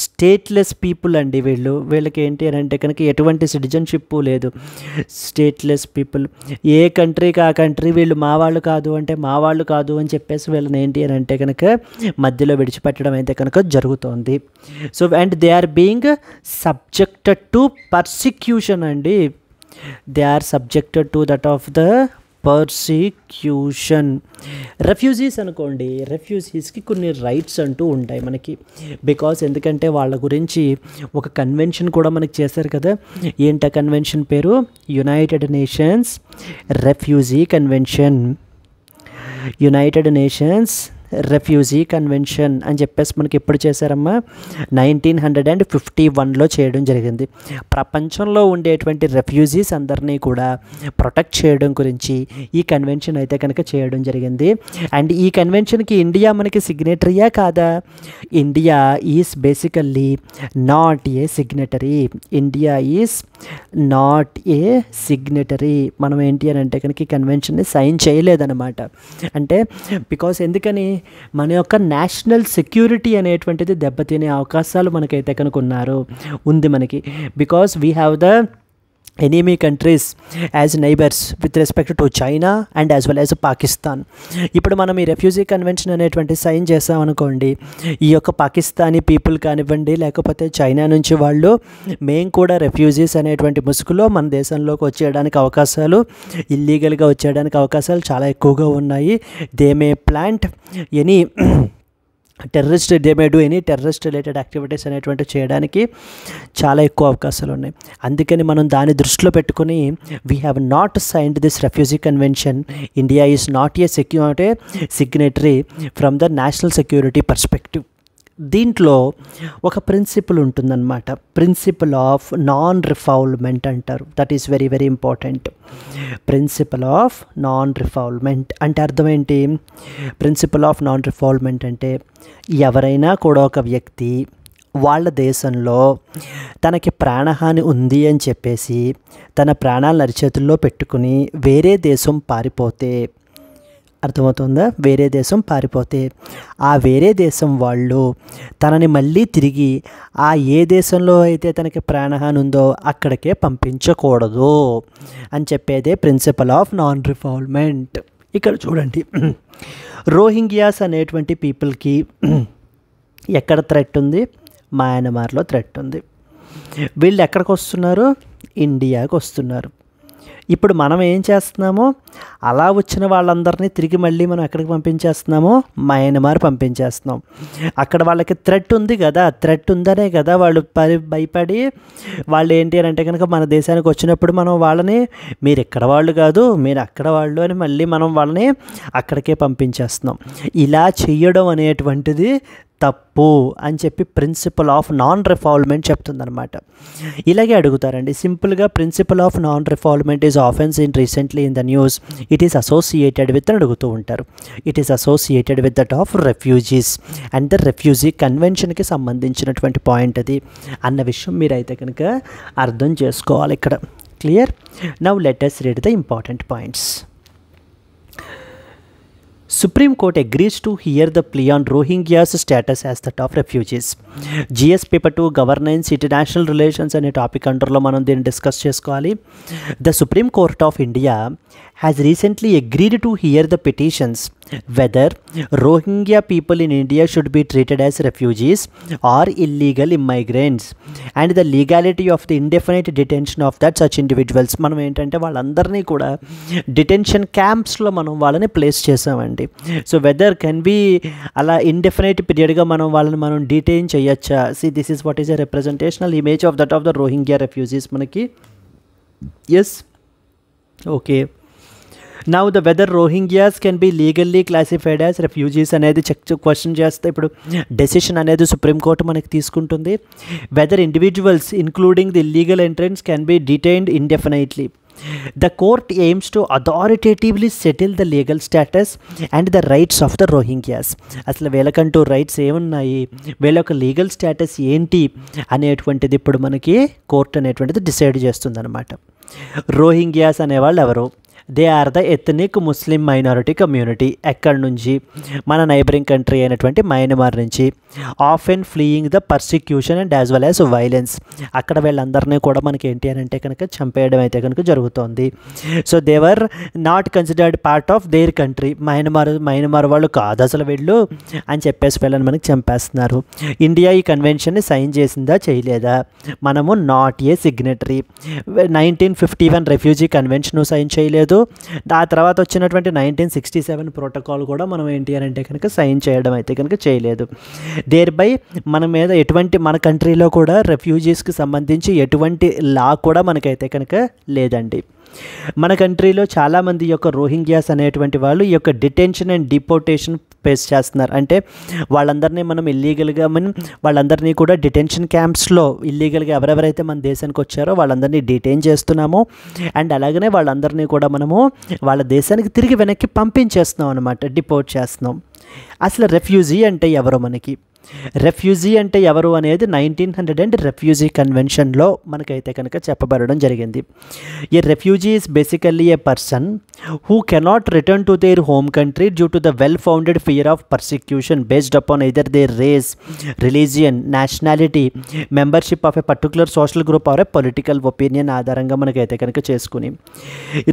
stateless people అండి వీళ్ళకి ఏంటి అని అంటే కనుక ఎటువంటి సిటిజన్షిప్ లేదు. స్టేట్లెస్ పీపుల్, ఏ కంట్రీకి ఆ కంట్రీ వీళ్ళు మా వాళ్ళు కాదు అంటే మా వాళ్ళు కాదు అని చెప్పేసి వీళ్ళని ఏంటి అని అంటే కనుక మధ్యలో విడిచిపెట్టడం అయితే కనుక జరుగుతోంది. So and they are being subjected to persecution అండి. They are subjected to that of the persecution. Refugees అనుకోండి, రెఫ్యూజీస్కి కొన్ని రైట్స్ అంటూ ఉంటాయి మనకి. బికాస్ ఎందుకంటే వాళ్ళ గురించి ఒక కన్వెన్షన్ కూడా మనకి చేశారు కదా. ఏంట కన్వెన్షన్ పేరు? United nations refugee convention. United nations refugee convention అని చెప్పేసి మనకి ఎప్పుడు చేశారమ్మా? 1951లో చేయడం జరిగింది. ప్రపంచంలో ఉండేటువంటి రెఫ్యూజీస్ అందరినీ కూడా ప్రొటెక్ట్ చేయడం గురించి ఈ కన్వెన్షన్ అయితే కనుక చేయడం జరిగింది. అండ్ ఈ కన్వెన్షన్కి ఇండియా మనకి సిగ్నేటరీయా కాదా? India is basically not a signatory. India is not a signatory. మనం ఏంటి అని అంటే కనుక ఈ కన్వెన్షన్ని సైన్ చేయలేదన్నమాట. అంటే బికాస్ ఎందుకని? మన యొక్క నేషనల్ సెక్యూరిటీ అనేటువంటిది దెబ్బతినే అవకాశాలు మనకైతే కనుక ఉంది మనకి. Because we have the enemy countries as neighbors with respect to China and as well as Pakistan. ఇప్పుడు మనం ఈ రెఫ్యూజీ కన్వెన్షన్ అనేటువంటి సైన్ చేసామనుకోండి, ఈ యొక్క పాకిస్తానీ పీపుల్ కానివ్వండి లేకపోతే చైనా నుంచి వాళ్ళు మేము కూడా రెఫ్యూజీస్ అనేటువంటి ముసుగులో మన దేశంలోకి వచ్చేయడానికి అవకాశాలు, ఇల్లీగల్గా వచ్చేయడానికి అవకాశాలు చాలా ఎక్కువగా ఉన్నాయి. They may plant any they may do any terrorist related activities అనేటువంటి చేయడానికి చాలా ఎక్కువ అవకాశాలు ఉన్నాయి. అందుకని మనం దాన్ని దృష్టిలో పెట్టుకుని we have not signed this refugee convention. India is not a signatory from the national security perspective. దీంట్లో ఒక ప్రిన్సిపల్ ఉంటుందన్నమాట. ప్రిన్సిపల్ ఆఫ్ నాన్ రిఫౌల్మెంట్ అంటారు. That is very very important. Principle of non refoulement అంటే అర్థం ఏంటి? Principal of non refoulement అంటే ఎవరైనా కూడా ఒక వ్యక్తి వాళ్ళ దేశంలో తనకి ప్రాణహాని ఉంది అని చెప్పేసి తన ప్రాణాలను అరిచేతుల్లో పెట్టుకుని వేరే దేశం పారిపోతే, అర్థమవుతుందా? వేరే దేశం పారిపోతే ఆ వేరే దేశం వాళ్ళు తనని మళ్ళీ తిరిగి ఆ ఏ దేశంలో అయితే తనకి ప్రాణహాని ఉందో అక్కడికే పంపించకూడదు అని చెప్పేదే ప్రిన్సిపల్ ఆఫ్ నాన్ రిఫౌల్మెంట్. ఇక్కడ చూడండి, రోహింగ్యాస్ అనేటువంటి పీపుల్కి ఎక్కడ థ్రెట్ ఉంది? మయన్మార్లో థ్రెట్ ఉంది. వీళ్ళు ఎక్కడికి వస్తున్నారు? ఇండియాకి వస్తున్నారు. ఇప్పుడు మనం ఏం చేస్తున్నామో అలా వచ్చిన వాళ్ళందరినీ తిరిగి మళ్ళీ మనం ఎక్కడికి పంపించేస్తున్నామో? మయన్మార్ పంపించేస్తున్నాం. అక్కడ వాళ్ళకి థ్రెట్ ఉంది కదా, థ్రెట్ ఉందనే కదా వాళ్ళు భయపడి వాళ్ళు ఏంటి అని అంటే కనుక మన దేశానికి వచ్చినప్పుడు మనం వాళ్ళని మీరు ఇక్కడ వాళ్ళు కాదు మీరు అక్కడ వాళ్ళు అని మళ్ళీ మనం వాళ్ళని అక్కడికే పంపించేస్తున్నాం. ఇలా చెయ్యడం అనేటువంటిది తప్పు అని చెప్పి ప్రిన్సిపల్ ఆఫ్ నాన్ రిఫాల్మెంట్ చెప్తుందనమాట. ఇలాగే అడుగుతారండి సింపుల్గా. Principle of non refoulement is often seen recently in the news. It is associated with అని అడుగుతూ ఉంటారు. It is associated with that of refugees and the refugee కన్వెన్షన్కి సంబంధించినటువంటి పాయింట్ అది అన్న విషయం మీరైతే కనుక అర్థం చేసుకోవాలి ఇక్కడ. Clear? Now let us read the important points. Supreme Court agrees to hear the plea on Rohingyas status as that of refugees. GS paper 2 governance international relations అనే టాపిక్ అండర్లో మనం దీన్ని డిస్కస్ చేసుకోవాలి. The Supreme Court of India has recently agreed to hear the petitions whether Rohingya people in India should be treated as refugees or illegal immigrants and the legality of the indefinite detention of that such individuals. మనం ఏంటంటే వాళ్ళందరినీ కూడా detention క్యాంప్స్లో మనం వాళ్ళని place చేసామండి. So whether can be అలా indefinite పీరియడ్గా మనం వాళ్ళని మనం డిటైన్ చేయొచ్చా? See this is what is a representational image of that of the Rohingya refugees మనకి. Yes, okay. Now the whether Rohingyas can be legally classified as refugees అనేది question చేస్తే ఇప్పుడు డెసిషన్ అనేది సుప్రీంకోర్టు మనకి తీసుకుంటుంది. Whether individuals including the illegal entrance can be detained indefinitely. The court aims to authoritatively settle the legal status and the rights of the Rohingyas. అసలు వీళ్ళకంటూ rights ఏమున్నాయి, వీళ్ళ యొక్క లీగల్ స్టేటస్ ఏంటి అనేటువంటిది ఇప్పుడు మనకి కోర్ట్ అనేటువంటిది డిసైడ్ చేస్తుందన్నమాట. రోహింగ్యాస్ అనేవాళ్ళు ఎవరు? They are the ethnic Muslim minority community. ఎక్కడి నుంచి? మన నైబరింగ్ కంట్రీ అయినటువంటి మయన్మార్ నుంచి. Often fleeing the persecution and as well as violence. అక్కడ వీళ్ళందరినీ కూడా మనకి ఏంటి అని అంటే కనుక చంపేయడం అయితే కనుక జరుగుతోంది. So they're not considered part of their country. Myanmar వాళ్ళు కాదు అసలు వీళ్ళు అని చెప్పేసి వీళ్ళని మనకి చంపేస్తున్నారు. ఇండియా ఈ కన్వెన్షన్ని సైన్ చేసిందా చేయలేదా? మనము not a signatory. 1951 refugee convention sign చేయలేదు. ఆ తర్వాత వచ్చినటువంటి 1967 ప్రోటోకాల్ కూడా మనం ఏంటి అని అంటే కనుక సైన్ చేయడం అయితే కనుక చేయలేదు. దేర్ బై మన మీద ఎటువంటి, మన కంట్రీలో కూడా రెఫ్యూజీస్కి సంబంధించి ఎటువంటి లా కూడా మనకైతే కనుక లేదండి. మన కంట్రీలో చాలామంది యొక్క రోహింగ్యాస్ అనేటువంటి వాళ్ళు ఈ యొక్క డిటెన్షన్ అండ్ డిపోర్టేషన్ ఫేస్ చేస్తున్నారు. అంటే వాళ్ళందరినీ మనం ఇల్లీగల్గా వాళ్ళందరినీ కూడా డిటెన్షన్ క్యాంప్స్లో ఇల్లీగల్గా ఎవరెవరైతే మన దేశానికి వచ్చారో వాళ్ళందరినీ డిటైన్ చేస్తున్నాము. అండ్ అలాగనే వాళ్ళందరినీ కూడా మనము వాళ్ళ దేశానికి తిరిగి వెనక్కి పంపించేస్తున్నాం అనమాట, డిపోర్ట్ చేస్తున్నాం. అసలు రెఫ్యూజీ అంటే ఎవరు? మనకి రెఫ్యూజీ అంటే ఎవరు అనేది 1900 రెఫ్యూజీ కన్వెన్షన్లో మనకైతే కనుక చెప్పబడడం జరిగింది. A refugee is basically a person who cannot return to their home country due to the well-founded fear of persecution based upon either their race, religion, nationality, membership of a particular social group or a political opinion ఆధారంగా మనకైతే కనుక చేసుకుని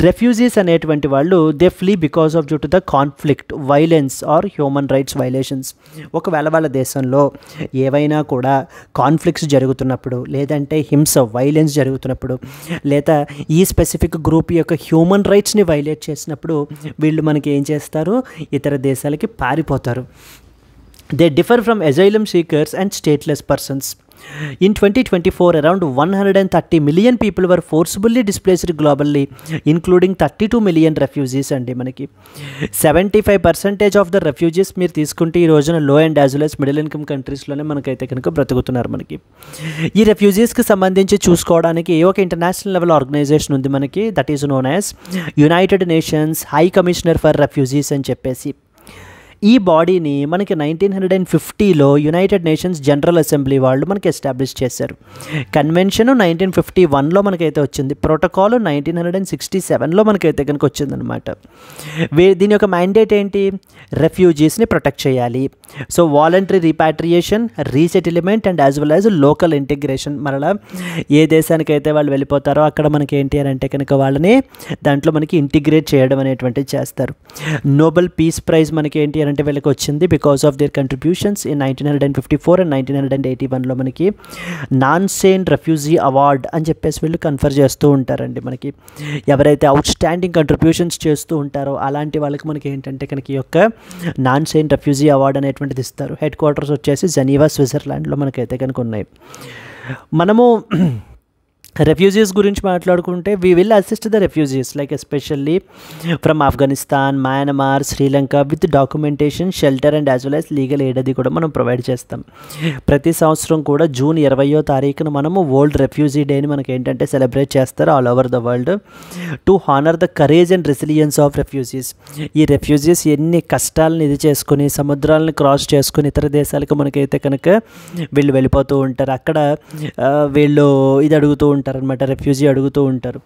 refugees అనేటువంటి వాళ్ళు they flee because of due to the conflict, violence or human rights violations. ఒకవేళ వాళ్ళ దేశంలో ఏవైనా కూడా కాన్ఫ్లిక్ట్స్ జరుగుతున్నప్పుడు, లేదంటే హింస వైలెన్స్ జరుగుతున్నప్పుడు, లేదా ఈ స్పెసిఫిక్ గ్రూప్ యొక్క హ్యూమన్ రైట్స్ని వైలేట్ చేసినప్పుడు వీళ్ళు మనకి ఏం చేస్తారు? ఇతర దేశాలకి పారిపోతారు. They differ from asylum seekers and stateless persons. In 2024, around 130 million people were forcibly displaced globally, including 32 million refugees. అండి మనకి 75% ఆఫ్ ద రెఫ్యూజీస్ మీరు తీసుకుంటే ఈ రోజున low and as well as middle income కంట్రీస్లోనే మనకైతే కనుక బ్రతుకుతున్నారు. మనకి ఈ రెఫ్యూజీస్కి సంబంధించి చూసుకోవడానికి ఒక ఇంటర్నేషనల్ లెవెల్ ఆర్గనైజేషన్ ఉంది మనకి, that is known as United nations high commissioner for refugees అని చెప్పేసి. ఈ బాడీని మనకి 1950లో యునైటెడ్ నేషన్స్ జనరల్ అసెంబ్లీ వాళ్ళు మనకి ఎస్టాబ్లిష్ చేశారు. కన్వెన్షన్ 1951లో మనకైతే వచ్చింది. ప్రోటోకాల్ 1967లో మనకైతే కనుక వచ్చిందనమాట. దీని యొక్క మ్యాండేట్ ఏంటి? రెఫ్యూజీస్ని ప్రొటెక్ట్ చేయాలి. So voluntary repatriation, resettlement and as well as local integration. మరలా ఏ దేశానికైతే వాళ్ళు వెళ్ళిపోతారో అక్కడ మనకి ఏంటి అని అంటే కనుక వాళ్ళని దాంట్లో మనకి ఇంటిగ్రేట్ చేయడం అనేటువంటిది చేస్తారు. నోబెల్ పీస్ ప్రైజ్ మనకి ఏంటి అంటే వీళ్ళకి వచ్చింది because of their contributions in 1954 and 1981లో మనకి నాన్ సేన్ రెఫ్యూజీ అవార్డ్ అని చెప్పేసి వీళ్ళు కన్ఫర్ చేస్తూ ఉంటారండి. మనకి ఎవరైతే అవుట్ స్టాండింగ్ కంట్రిబ్యూషన్స్ చేస్తూ ఉంటారో అలాంటి వాళ్ళకి మనకి ఏంటంటే కనుక ఈ యొక్క నాన్ సేన్ రెఫ్యూజీ అవార్డ్ అనేటువంటిది ఇస్తారు. హెడ్ క్వార్టర్స్ వచ్చేసి జెనీవా, స్విట్జర్లాండ్లో మనకైతే కనుక ఉన్నాయి. మనము రెఫ్యూజీస్ గురించి మాట్లాడుకుంటే we will assist the refugees like especially from Afghanistan, Myanmar, Sri Lanka with documentation, shelter and as well as legal aid అది కూడా మనం ప్రొవైడ్ చేస్తాం. ప్రతి సంవత్సరం కూడా జూన్ 20వ తారీఖున మనము వరల్డ్ రెఫ్యూజీ డేని మనకి ఏంటంటే సెలబ్రేట్ చేస్తారు all over the world to honour the courage and resilience of refugees. ఈ రెఫ్యూజీస్ ఎన్ని కష్టాలను ఇది చేసుకుని సముద్రాలను క్రాస్ చేసుకుని ఇతర దేశాలకు మనకైతే కనుక వీళ్ళు వెళ్ళిపోతూ ఉంటారు. అక్కడ వీళ్ళు ఇది అడుగుతూ ఉంటారు అనమాట, రెఫ్యూజీ అడుగుతూ ఉంటారు.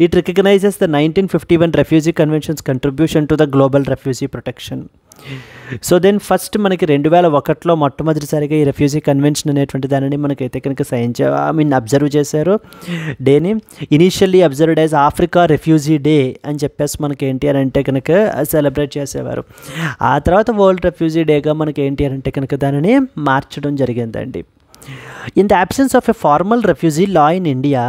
It recognises the 1951 refugee convention's contribution to the global refugee protection. So then first మనకి 2001లో మొట్టమొదటిసారిగా ఈ రెఫ్యూజీ కన్వెన్షన్ అనేటువంటి దానిని మనకైతే కనుక అబ్జర్వ్ చేశారు. డేని initially observed as Africa refugee day అని చెప్పేసి మనకి ఏంటి అని అంటే కనుక సెలబ్రేట్ చేసేవారు. ఆ తర్వాత వరల్డ్ రెఫ్యూజీ డేగా మనకి ఏంటి అని అంటే కనుక దానిని మార్చడం జరిగిందండి. In the absence of a formal refugee law in India,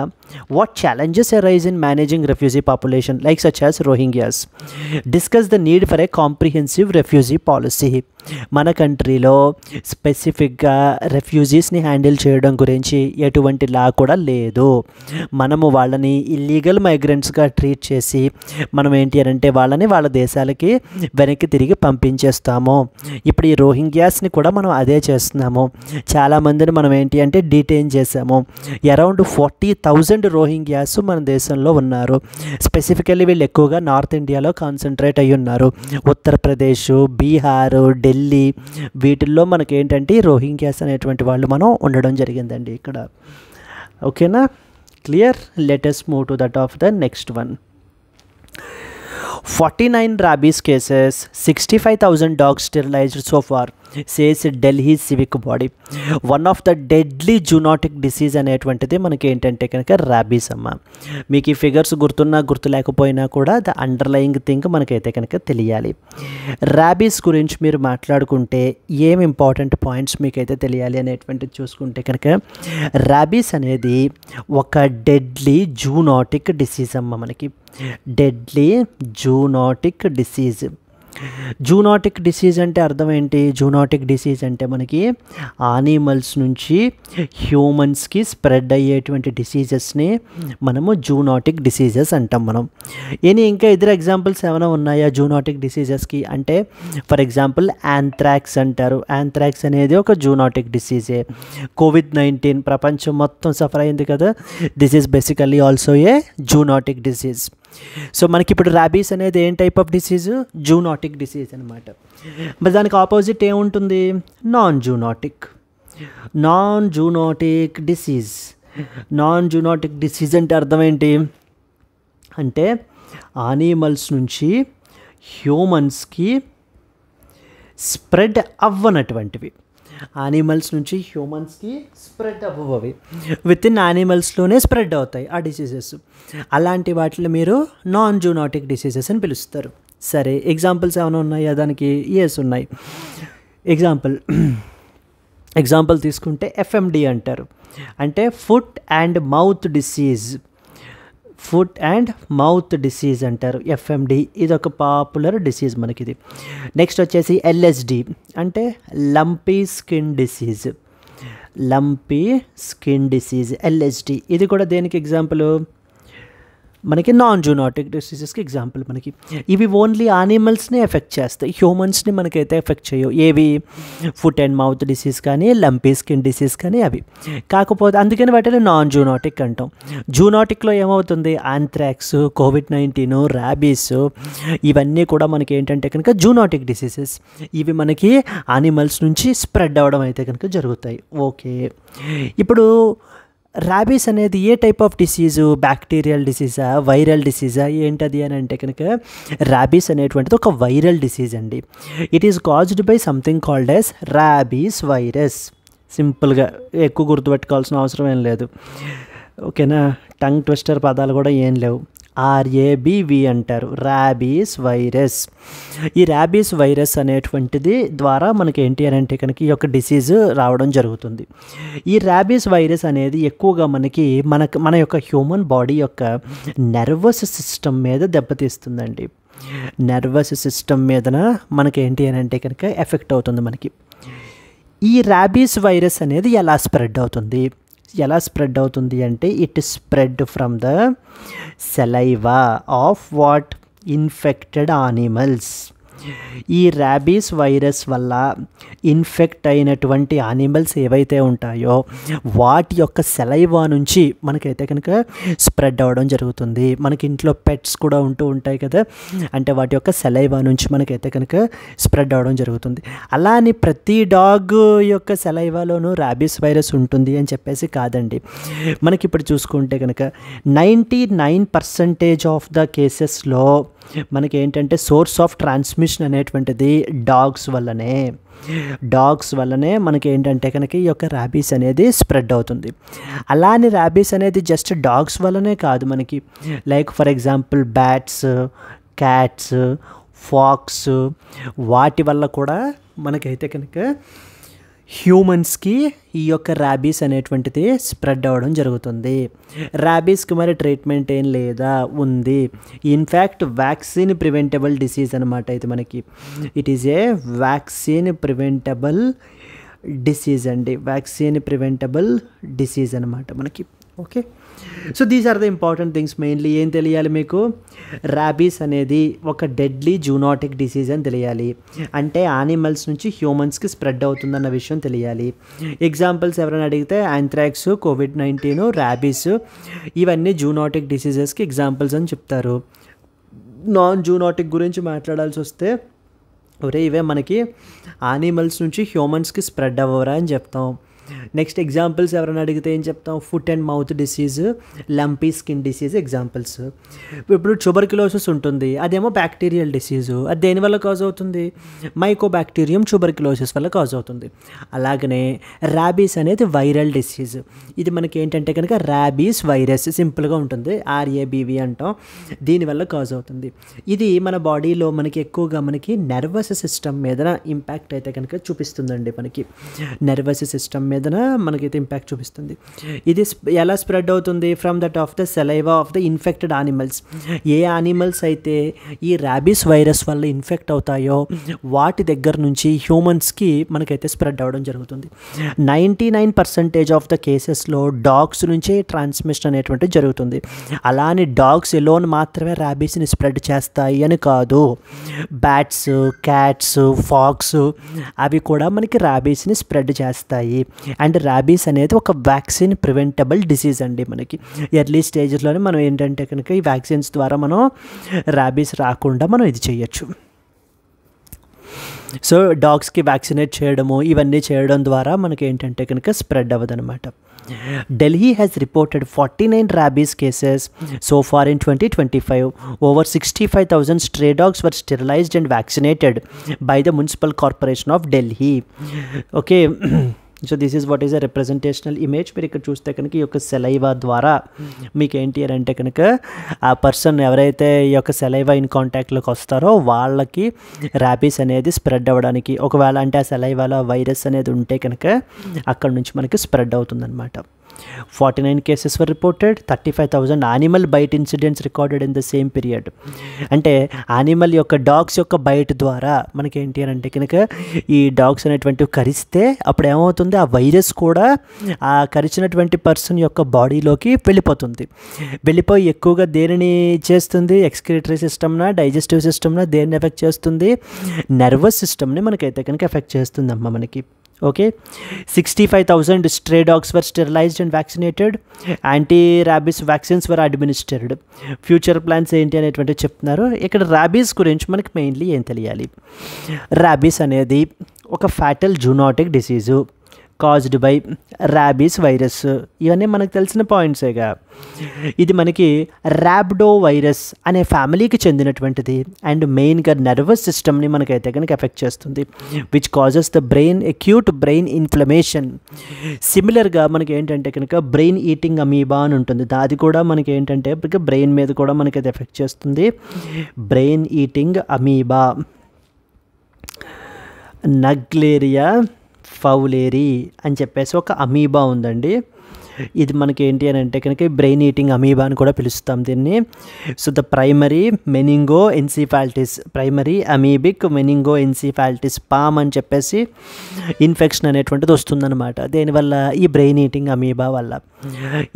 what challenges arise in managing refugee population like such as Rohingyas? Discuss the need for a comprehensive refugee policy. మన కంట్రీలో స్పెసిఫిక్గా రెఫ్యూజీస్ని హ్యాండిల్ చేయడం గురించి ఎటువంటి లా కూడా లేదు. మనము వాళ్ళని ఇల్లీగల్ మైగ్రెంట్స్గా ట్రీట్ చేసి మనం ఏంటి అని అంటే వాళ్ళని వాళ్ళ దేశాలకి వెనక్కి తిరిగి పంపించేస్తాము. ఇప్పుడు ఈ రోహింగ్యాస్ని కూడా మనం అదే చేస్తున్నాము. చాలామందిని మనం ఏంటి అంటే డీటైన్ చేసాము. అరౌండ్ 40,000 రోహింగ్యాస్ మన దేశంలో ఉన్నారు. స్పెసిఫికల్లీ వీళ్ళు ఎక్కువగా నార్త్ ఇండియాలో కాన్సన్ట్రేట్ అయ్యి ఉన్నారు. ఉత్తరప్రదేశ్, బీహార్, ఢిల్లీ వీటిల్లో మనకి ఏంటంటే రోహింగ్యాస్ అనేటువంటి వాళ్ళు మనం ఉండడం జరిగిందండి ఇక్కడ. ఓకేనా, clear? Let us move to that of the next one. 49 rabies cases, 65,000 dogs sterilized so far, says Delhi civic body. One of the deadly zoonotic disease అనేటువంటిది మనకి ఏంటంటే కనుక ర్యాబీస్ అమ్మ. మీకు ఈ ఫిగర్స్ గుర్తున్నా గుర్తు లేకపోయినా కూడా ద అండర్లయింగ్ థింగ్ మనకైతే కనుక తెలియాలి. ర్యాబీస్ గురించి మీరు మాట్లాడుకుంటే ఏం ఇంపార్టెంట్ పాయింట్స్ మీకైతే తెలియాలి అనేటువంటిది చూసుకుంటే కనుక ర్యాబీస్ అనేది ఒక డెడ్లీ జూనోటిక్ డిసీజ్ అమ్మ. మనకి deadly zoonotic disease. Zoonotic disease అంటే అర్థం ఏంటి? జూనోటిక్ డిసీజ్ అంటే మనకి యానిమల్స్ నుంచి హ్యూమన్స్కి స్ప్రెడ్ అయ్యేటువంటి డిసీజెస్ని మనము జూనోటిక్ డిసీజెస్ అంటాం మనం. ఇంకా ఇతర ఎగ్జాంపుల్స్ ఏమైనా ఉన్నాయా జూనోటిక్ డిసీజెస్కి అంటే? ఫర్ ఎగ్జాంపుల్ యాంథ్రాక్స్ అంటారు. యాంథ్రాక్స్ అనేది ఒక జూనోటిక్ డిసీజే. కోవిడ్-19 ప్రపంచం మొత్తం సఫర్ అయింది కదా, this is basically also a zoonotic disease. So మనకి ఇప్పుడు ర్యాబీస్ అనేది ఏం type of disease? Zoonotic disease అనమాట. మరి దానికి ఆపోజిట్ ఏముంటుంది? Non zoonotic. Non zoonotic disease. Non zoonotic disease అంటే అర్థం ఏంటి అంటే యానిమల్స్ నుంచి హ్యూమన్స్కి స్ప్రెడ్ అవ్వనటువంటివి. యానిమల్స్ నుంచి హ్యూమన్స్కి స్ప్రెడ్ అవ్వవి, విత్ ఇన్ యానిమల్స్లోనే స్ప్రెడ్ అవుతాయి ఆ డిసీజెస్. అలాంటి వాటిలో మీరు నాన్ జూనోటిక్ డిసీజెస్ అని పిలుస్తారు. సరే, ఎగ్జాంపుల్స్ ఏమైనా ఉన్నాయా దానికి? ఎస్ ఉన్నాయి. ఎగ్జాంపుల్ తీసుకుంటే ఎఫ్ఎండి అంటారు, అంటే foot and mouth disease. Foot and mouth disease అంటారు ఎఫ్ఎండి. ఇది ఒక పాపులర్ డిసీజ్ మనకిది. నెక్స్ట్ వచ్చేసి ఎల్ఎస్డి అంటే lumpy skin disease. Lumpy skin disease LSD. ఇది కూడా దేనికి ఎగ్జాంపుల్? మనకి నాన్ జూనోటిక్ డిసీజెస్కి ఎగ్జాంపుల్. మనకి ఇవి ఓన్లీ యానిమల్స్ని ఎఫెక్ట్ చేస్తాయి, హ్యూమన్స్ని మనకైతే ఎఫెక్ట్ చేయవు. ఏవి? ఫుట్ అండ్ మౌత్ డిసీజ్ కానీ లంపీ స్కిన్ డిసీజ్ కానీ అవి. కాకపోతే అందుకని వాటిని నాన్ జూనోటిక్ అంటాం. జూనోటిక్లో ఏమవుతుంది? యాంథ్రాక్స్, కోవిడ్-19, ర్యాబీస్ ఇవన్నీ కూడా మనకి ఏంటంటే కనుక జూనోటిక్ డిసీజెస్. ఇవి మనకి యానిమల్స్ నుంచి స్ప్రెడ్ అవ్వడం అయితే కనుక జరుగుతాయి. ఓకే, ఇప్పుడు ర్యాబీస్ అనేది a type of disease? Bacterial డిసీజా, వైరల్ డిసీజా, ఏంటది అని అంటే కనుక ర్యాబీస్ అనేటువంటిది ఒక వైరల్ డిసీజ్ అండి. It is caused by something called as rabies virus. సింపుల్గా ఎక్కువ గుర్తుపెట్టుకోవాల్సిన అవసరం ఏం లేదు. ఓకేనా? టంగ్ ట్విస్టర్ పదాలు కూడా ఏం లేవు. RABV అంటారు, ర్యాబీస్ వైరస్. ఈ ర్యాబీస్ వైరస్ అనేటువంటిది ద్వారా మనకి ఏంటి అని అంటే కనుక ఈ యొక్క డిసీజ్ రావడం జరుగుతుంది. ఈ ర్యాబీస్ వైరస్ అనేది ఎక్కువగా మన యొక్క హ్యూమన్ బాడీ యొక్క నర్వస్ సిస్టమ్ మీద దెబ్బతీస్తుందండి. నర్వస్ సిస్టమ్ మీదన మనకి ఏంటి అని అంటే కనుక ఎఫెక్ట్ అవుతుంది మనకి. ఈ ర్యాబీస్ వైరస్ అనేది ఎలా స్ప్రెడ్ అవుతుంది అంటే it spread from the saliva of what? Infected animals. ఈ ర్యాబీస్ వైరస్ వల్ల ఇన్ఫెక్ట్ అయినటువంటి యానిమల్స్ ఏవైతే ఉంటాయో వాటి యొక్క సలైవా నుంచి మనకైతే కనుక స్ప్రెడ్ అవ్వడం జరుగుతుంది. మనకి ఇంట్లో పెట్స్ కూడా ఉంటాయి కదా, అంటే వాటి యొక్క సలైవా నుంచి మనకైతే కనుక స్ప్రెడ్ అవ్వడం జరుగుతుంది. అలా అని ప్రతి డాగ్ యొక్క సలైవాలోనూ ర్యాబీస్ వైరస్ ఉంటుంది అని చెప్పేసి కాదండి. మనకి ఇప్పుడు చూసుకుంటే కనుక 99% ఆఫ్ ద కేసెస్లో మనకి ఏంటంటే సోర్స్ ఆఫ్ ట్రాన్స్మిషన్ అనేటువంటిది డాగ్స్ వల్లనే మనకి ఏంటంటే కనుక ఈ యొక్క ర్యాబీస్ అనేది స్ప్రెడ్ అవుతుంది. అలానే ర్యాబీస్ అనేది జస్ట్ డాగ్స్ వల్లనే కాదు మనకి, like for example bats, cats, fox వాటి వల్ల కూడా మనకైతే కనుక హ్యూమన్స్కి ఈ యొక్క ర్యాబీస్ అనేటువంటిది స్ప్రెడ్ అవ్వడం జరుగుతుంది. ర్యాబీస్కి మరి ట్రీట్మెంట్ ఏం లేదా? ఉంది. ఇన్ఫ్యాక్ట్ వ్యాక్సిన్ ప్రివెంటబుల్ డిసీజ్ అనమాట ఇది మనకి. It is a vaccine preventable disease అండి. వ్యాక్సిన్ ప్రివెంటబుల్ డిసీజ్ అనమాట మనకి. Okay, so these are the important things. Mainly ఏం తెలియాలి మీకు? ర్యాబీస్ అనేది ఒక డెడ్లీ జూనోటిక్ డిసీజ్ అని తెలియాలి, అంటే యానిమల్స్ నుంచి హ్యూమన్స్కి స్ప్రెడ్ అవుతుందన్న విషయం తెలియాలి. ఎగ్జాంపుల్స్ ఎవరైనా అడిగితే యాంథ్రాక్స్, కోవిడ్-19, ర్యాబీస్ ఇవన్నీ జూనోటిక్ డిసీజెస్కి ఎగ్జాంపుల్స్ అని చెప్తారు. నాన్ జూనోటిక్ గురించి మాట్లాడాల్సి వస్తే ఇవే మనకి యానిమల్స్ నుంచి హ్యూమన్స్కి స్ప్రెడ్ అవ్వరా అని చెప్తాం. నెక్స్ట్ ఎగ్జాంపుల్స్ ఎవరైనా అడిగితే ఏం చెప్తాం, foot and mouth disease, lumpy skin disease examples. ఇప్పుడు ట్యూబర్క్యులోసిస్ ఉంటుంది, అదేమో బ్యాక్టీరియల్ డిసీజు. అది దేనివల్ల కాజ్ అవుతుంది, మైకోబాక్టీరియం ట్యూబర్క్యులోసిస్ వల్ల కాజ్ అవుతుంది. అలాగనే ర్యాబీస్ అనేది వైరల్ డిసీజ్. ఇది మనకి ఏంటంటే కనుక ర్యాబీస్ వైరస్, సింపుల్గా ఉంటుంది, RABV అంటాం. దీనివల్ల కాజ్ అవుతుంది. ఇది మన బాడీలో మనకి ఎక్కువగా మనకి నర్వస్ సిస్టమ్ మీద ఇంపాక్ట్ అయితే కనుక చూపిస్తుందండి. మనకి నర్వస్ సిస్టమ్ మీద మనకైతే ఇంపాక్ట్ చూపిస్తుంది. ఇది ఎలా స్ప్రెడ్ అవుతుంది, from that of the saliva of the infected animals. A animals అయితే ఈ ర్యాబీస్ వైరస్ వల్ల ఇన్ఫెక్ట్ అవుతాయో వాటి దగ్గర నుంచి హ్యూమన్స్కి మనకైతే స్ప్రెడ్ అవ్వడం జరుగుతుంది. 99% ఆఫ్ ద కేసెస్లో డాగ్స్ నుంచే ట్రాన్స్మిషన్ అనేటువంటిది జరుగుతుంది. అలానే డాగ్స్ ఎలోన్ మాత్రమే ర్యాబీస్ని స్ప్రెడ్ చేస్తాయి అని కాదు, బ్యాట్స్, క్యాట్స్, ఫాక్స్ అవి కూడా మనకి ర్యాబీస్ని స్ప్రెడ్ చేస్తాయి. అండ్ ర్యాబీస్ అనేది ఒక వ్యాక్సిన్ ప్రివెంటబుల్ డిసీజ్ అండి. మనకి ఎర్లీ స్టేజ్లోనే మనం ఏంటంటే కనుక ఈ వ్యాక్సిన్స్ ద్వారా మనం ర్యాబీస్ రాకుండా మనం ఇది చేయొచ్చు. సో డాగ్స్కి వ్యాక్సినేట్ చేయడము ఇవన్నీ చేయడం ద్వారా మనకి ఏంటంటే కనుక spread అవ్వదన్నమాట. Delhi has reported 49 rabies cases so far in 2025. Over 65,000 stray dogs were sterilized and vaccinated by the Municipal Corporation of Delhi. Okay. So this is what is a representational image. మీరు ఇక్కడ చూస్తే కనుక ఈ యొక్క saliva ద్వారా మీకు ఏంటి అని అంటే కనుక ఆ పర్సన్ ఎవరైతే ఈ యొక్క సెలైవా ఇన్ కాంటాక్ట్లోకి వస్తారో వాళ్ళకి ర్యాబీస్ అనేది స్ప్రెడ్ అవ్వడానికి, ఒకవేళ అంటే ఆ సెలైవాలో వైరస్ అనేది ఉంటే కనుక అక్కడ నుంచి మనకి స్ప్రెడ్ అవుతుందన్నమాట. 49 cases were reported, 35,000 animal bite incidents recorded in the same period. అంటే యానిమల్ యొక్క డాగ్స్ యొక్క బైట్ ద్వారా మనకి ఏంటి అని అంటే కనుక ఈ డాగ్స్ అనేటువంటివి కరిస్తే అప్పుడు ఏమవుతుంది, ఆ వైరస్ కూడా ఆ కరిచినటువంటి పర్సన్ యొక్క బాడీలోకి వెళ్ళిపోయి ఎక్కువగా దేనిని చేస్తుంది, ఎక్స్క్రిటరీ సిస్టమ్నా, డైజెస్టివ్ సిస్టమ్నా, దేన్ని ఎఫెక్ట్ చేస్తుంది, నర్వస్ సిస్టమ్ని మనకైతే కనుక ఎఫెక్ట్ చేస్తుందమ్మా మనకి. Okay, 65,000 stray dogs were sterilized and vaccinated. Anti-rabies vaccines were administered. Future plans ఏంటి అనేటువంటి చెప్తున్నారు. ఇక్కడ ర్యాబీస్ గురించి మనకి మెయిన్లీ ఏం తెలియాలి, ర్యాబీస్ అనేది ఒక fatal zoonotic disease caused by rabies virus. ఇవన్నీ మనకు తెలిసిన పాయింట్సేగా. ఇది మనకి ర్యాబ్డో వైరస్ అనే ఫ్యామిలీకి చెందినటువంటిది అండ్ మెయిన్గా నర్వస్ సిస్టమ్ని మనకైతే కనుక ఎఫెక్ట్ చేస్తుంది, which causes the acute brain inflammation. సిమిలర్గా మనకి ఏంటంటే కనుక బ్రెయిన్ ఈటింగ్ అమీబా అని ఉంటుంది, అది కూడా మనకి ఏంటంటే బ్రెయిన్ మీద కూడా మనకైతే ఎఫెక్ట్ చేస్తుంది. బ్రెయిన్ ఈటింగ్ అమీబా, నగ్లేరియా ఫౌలేరీ అని చెప్పేసి ఒక అమీబా ఉందండి. ఇది మనకి ఏంటి అని అంటే కనుక బ్రెయిన్ ఈటింగ్ అమీబా అని కూడా పిలుస్తాం దీన్ని. So the primary meningoencephalitis, primary amoebic meningoencephalitis PAM అని చెప్పేసి ఇన్ఫెక్షన్ అనేటువంటిది వస్తుందన్నమాట. దేనివల్ల, ఈ బ్రెయిన్ ఈటింగ్ అమీబా వల్ల.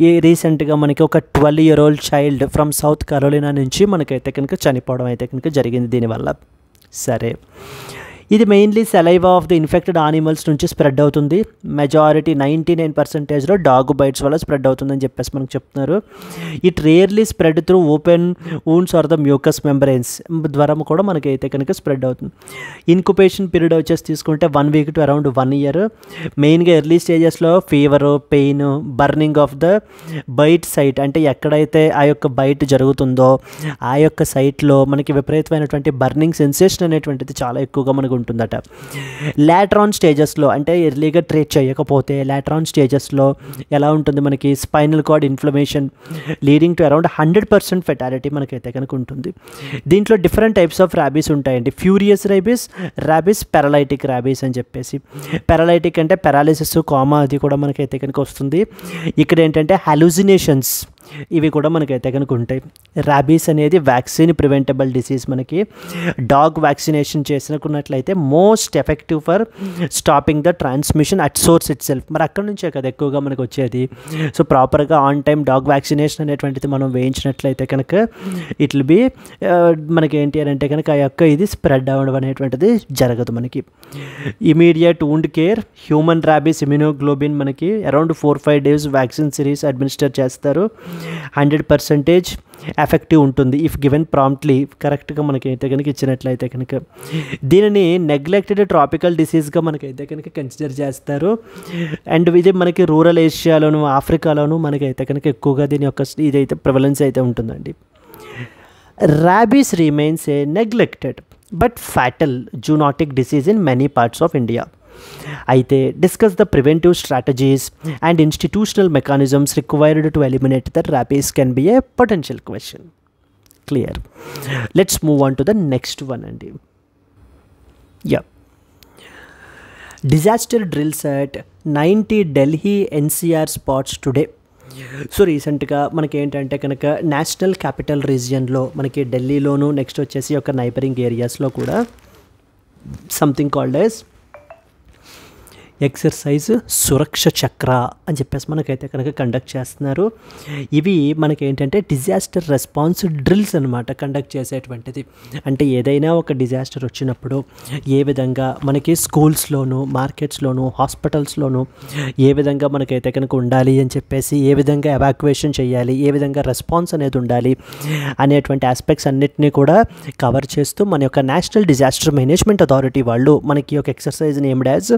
ఈ రీసెంట్గా మనకి ఒక 12-year-old child from south Carolina నుంచి మనకైతే కనుక చనిపోవడం అయితే కనుక జరిగింది దీనివల్ల. సరే, ఇది mainly saliva of the infected animals నుంచి స్ప్రెడ్ అవుతుంది. మెజారిటీ 99%లో డాగ్ బైట్స్ వల్ల స్ప్రెడ్ అవుతుందని చెప్పేసి మనకు చెప్తున్నారు. It rarely spread through open wounds or the mucous membranes ద్వారా కూడా మనకైతే కనుక స్ప్రెడ్ అవుతుంది. ఇన్క్యుబేషన్ పీరియడ్ వచ్చేసి తీసుకుంటే 1 week to around 1 year. మెయిన్గా ఎర్లీ స్టేజెస్లో fever, pain, burning of the bite site, అంటే ఎక్కడైతే ఆ యొక్క బైట్ జరుగుతుందో ఆ యొక్క సైట్లో మనకి విపరీతమైనటువంటి బర్నింగ్ సెన్సేషన్ అనేటువంటిది చాలా ఎక్కువగా మనకు ఉంటుందట. లాట్రాన్ స్టేజెస్లో, అంటే ఎర్లీగా ట్రీట్ చేయకపోతే లాట్రాన్ స్టేజెస్లో ఎలా ఉంటుంది, మనకి spinal cord inflammation leading to around 100% fatality మనకైతే కనుక ఉంటుంది. దీంట్లో డిఫరెంట్ టైప్స్ ఆఫ్ ర్యాబీస్ ఉంటాయండి. ఫ్యూరియస్ ర్యాబీస్, పారాలైటిక్ ర్యాబీస్ అని చెప్పేసి. పారాలైటిక్ అంటే పారాలిసిస్, కామా అది కూడా మనకైతే కనుక వస్తుంది. ఇక్కడ ఏంటంటే హాలుసినేషన్స్ ఇవి కూడా మనకైతే కనుక ఉంటాయి. ర్యాబీస్ అనేది వ్యాక్సిన్ ప్రివెంటబుల్ డిసీజ్. మనకి డాగ్ వ్యాక్సినేషన్ చేసుకున్నట్లయితే most effective for stopping the transmission at source it self. మరి అక్కడ నుంచే కదా ఎక్కువగా మనకు వచ్చేది. సో ప్రాపర్గా ఆన్ టైం డాగ్ వ్యాక్సినేషన్ అనేటువంటిది మనం వేయించినట్లయితే కనుక ఇట్ విల్ బి మనకి ఏంటి అని అంటే కనుక ఆ యొక్క ఇది స్ప్రెడ్ అవ్వడం అనేటువంటిది జరగదు మనకి. Immediate wound care, human rabies immunoglobin మనకి around 4-5 days vaccine series administer చేస్తారు. 100% ఎఫెక్టివ్ ఉంటుంది ఇఫ్ గివెన్ ప్రాంప్ట్లీ, కరెక్ట్గా మనకైతే కనుక ఇచ్చినట్లయితే కనుక. దీనిని నెగ్లెక్టెడ్ ట్రాపికల్ డిసీజ్గా మనకైతే కనుక కన్సిడర్ చేస్తారు. అండ్ ఇది మనకి రూరల్ ఏషియాలోను ఆఫ్రికాలోను మనకైతే కనుక ఎక్కువగా దీని యొక్క ఇదైతే ప్రివలెన్స్ అయితే ఉంటుందండి. Rabies remains a neglected but fatal zoonotic disease in many parts of India. అయితే discuss the preventive strategies and institutional mechanisms required to eliminate the rabies can be a potential question. Clear. Let's move on to the next one అండి. Disaster drills at 90 Delhi NCR spots today. So రీసెంట్గా మనకి ఏంటంటే కనుక national capital రీజియన్లో మనకి ఢిల్లీలోను next వచ్చేసి ఒక neighbouring ఏరియాస్లో కూడా సంథింగ్ కాల్డ్ యాజ్ ఎక్సర్సైజ్ సురక్ష చక్ర అని చెప్పేసి మనకైతే కనుక కండక్ట్ చేస్తున్నారు. ఇవి మనకి ఏంటంటే డిజాస్టర్ రెస్పాన్స్ డ్రిల్స్ అనమాట కండక్ట్ చేసేటువంటిది. అంటే ఏదైనా ఒక డిజాస్టర్ వచ్చినప్పుడు ఏ విధంగా మనకి స్కూల్స్లోను మార్కెట్స్లోను హాస్పిటల్స్లోను ఏ విధంగా మనకైతే కనుక ఉండాలి అని చెప్పేసి, ఏ విధంగా ఎవాక్యుయేషన్ చేయాలి, ఏ విధంగా రెస్పాన్స్ అనేది ఉండాలి అనేటువంటి ఆస్పెక్ట్స్ అన్నిటినీ కూడా కవర్ చేస్తూ మన యొక్క నేషనల్ డిజాస్టర్ మేనేజ్మెంట్ అథారిటీ వాళ్ళు మనకి ఒక ఎక్సర్సైజ్ నేమ్డ్ యాజ్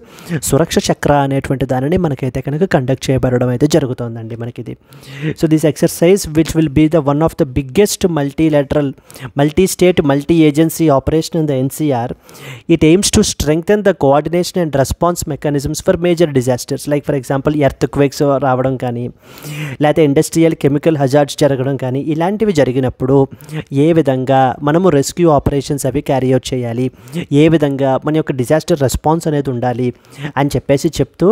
సురక్ష చక్ర అనేటువంటి దానిని మనకైతే కనుక కండక్ట్ చేయబడడం అయితే జరుగుతుందండి మనకిది. So this exercise which will be the one of the biggest multilateral multi state multi agency operation in the NCR. It aims to strengthen the coordination and response mechanisms for major disasters like for example earthquakes రావడం కానీ, లేకపోతే industrial chemical hazards జరగడం కానీ, ఇలాంటివి జరిగినప్పుడు ఏ విధంగా మనము rescue operations అవి క్యారీ అవుట్ చేయాలి, ఏ విధంగా మన యొక్క డిజాస్టర్ రెస్పాన్స్ అనేది ఉండాలి అని చెప్పేసి చెప్తూ,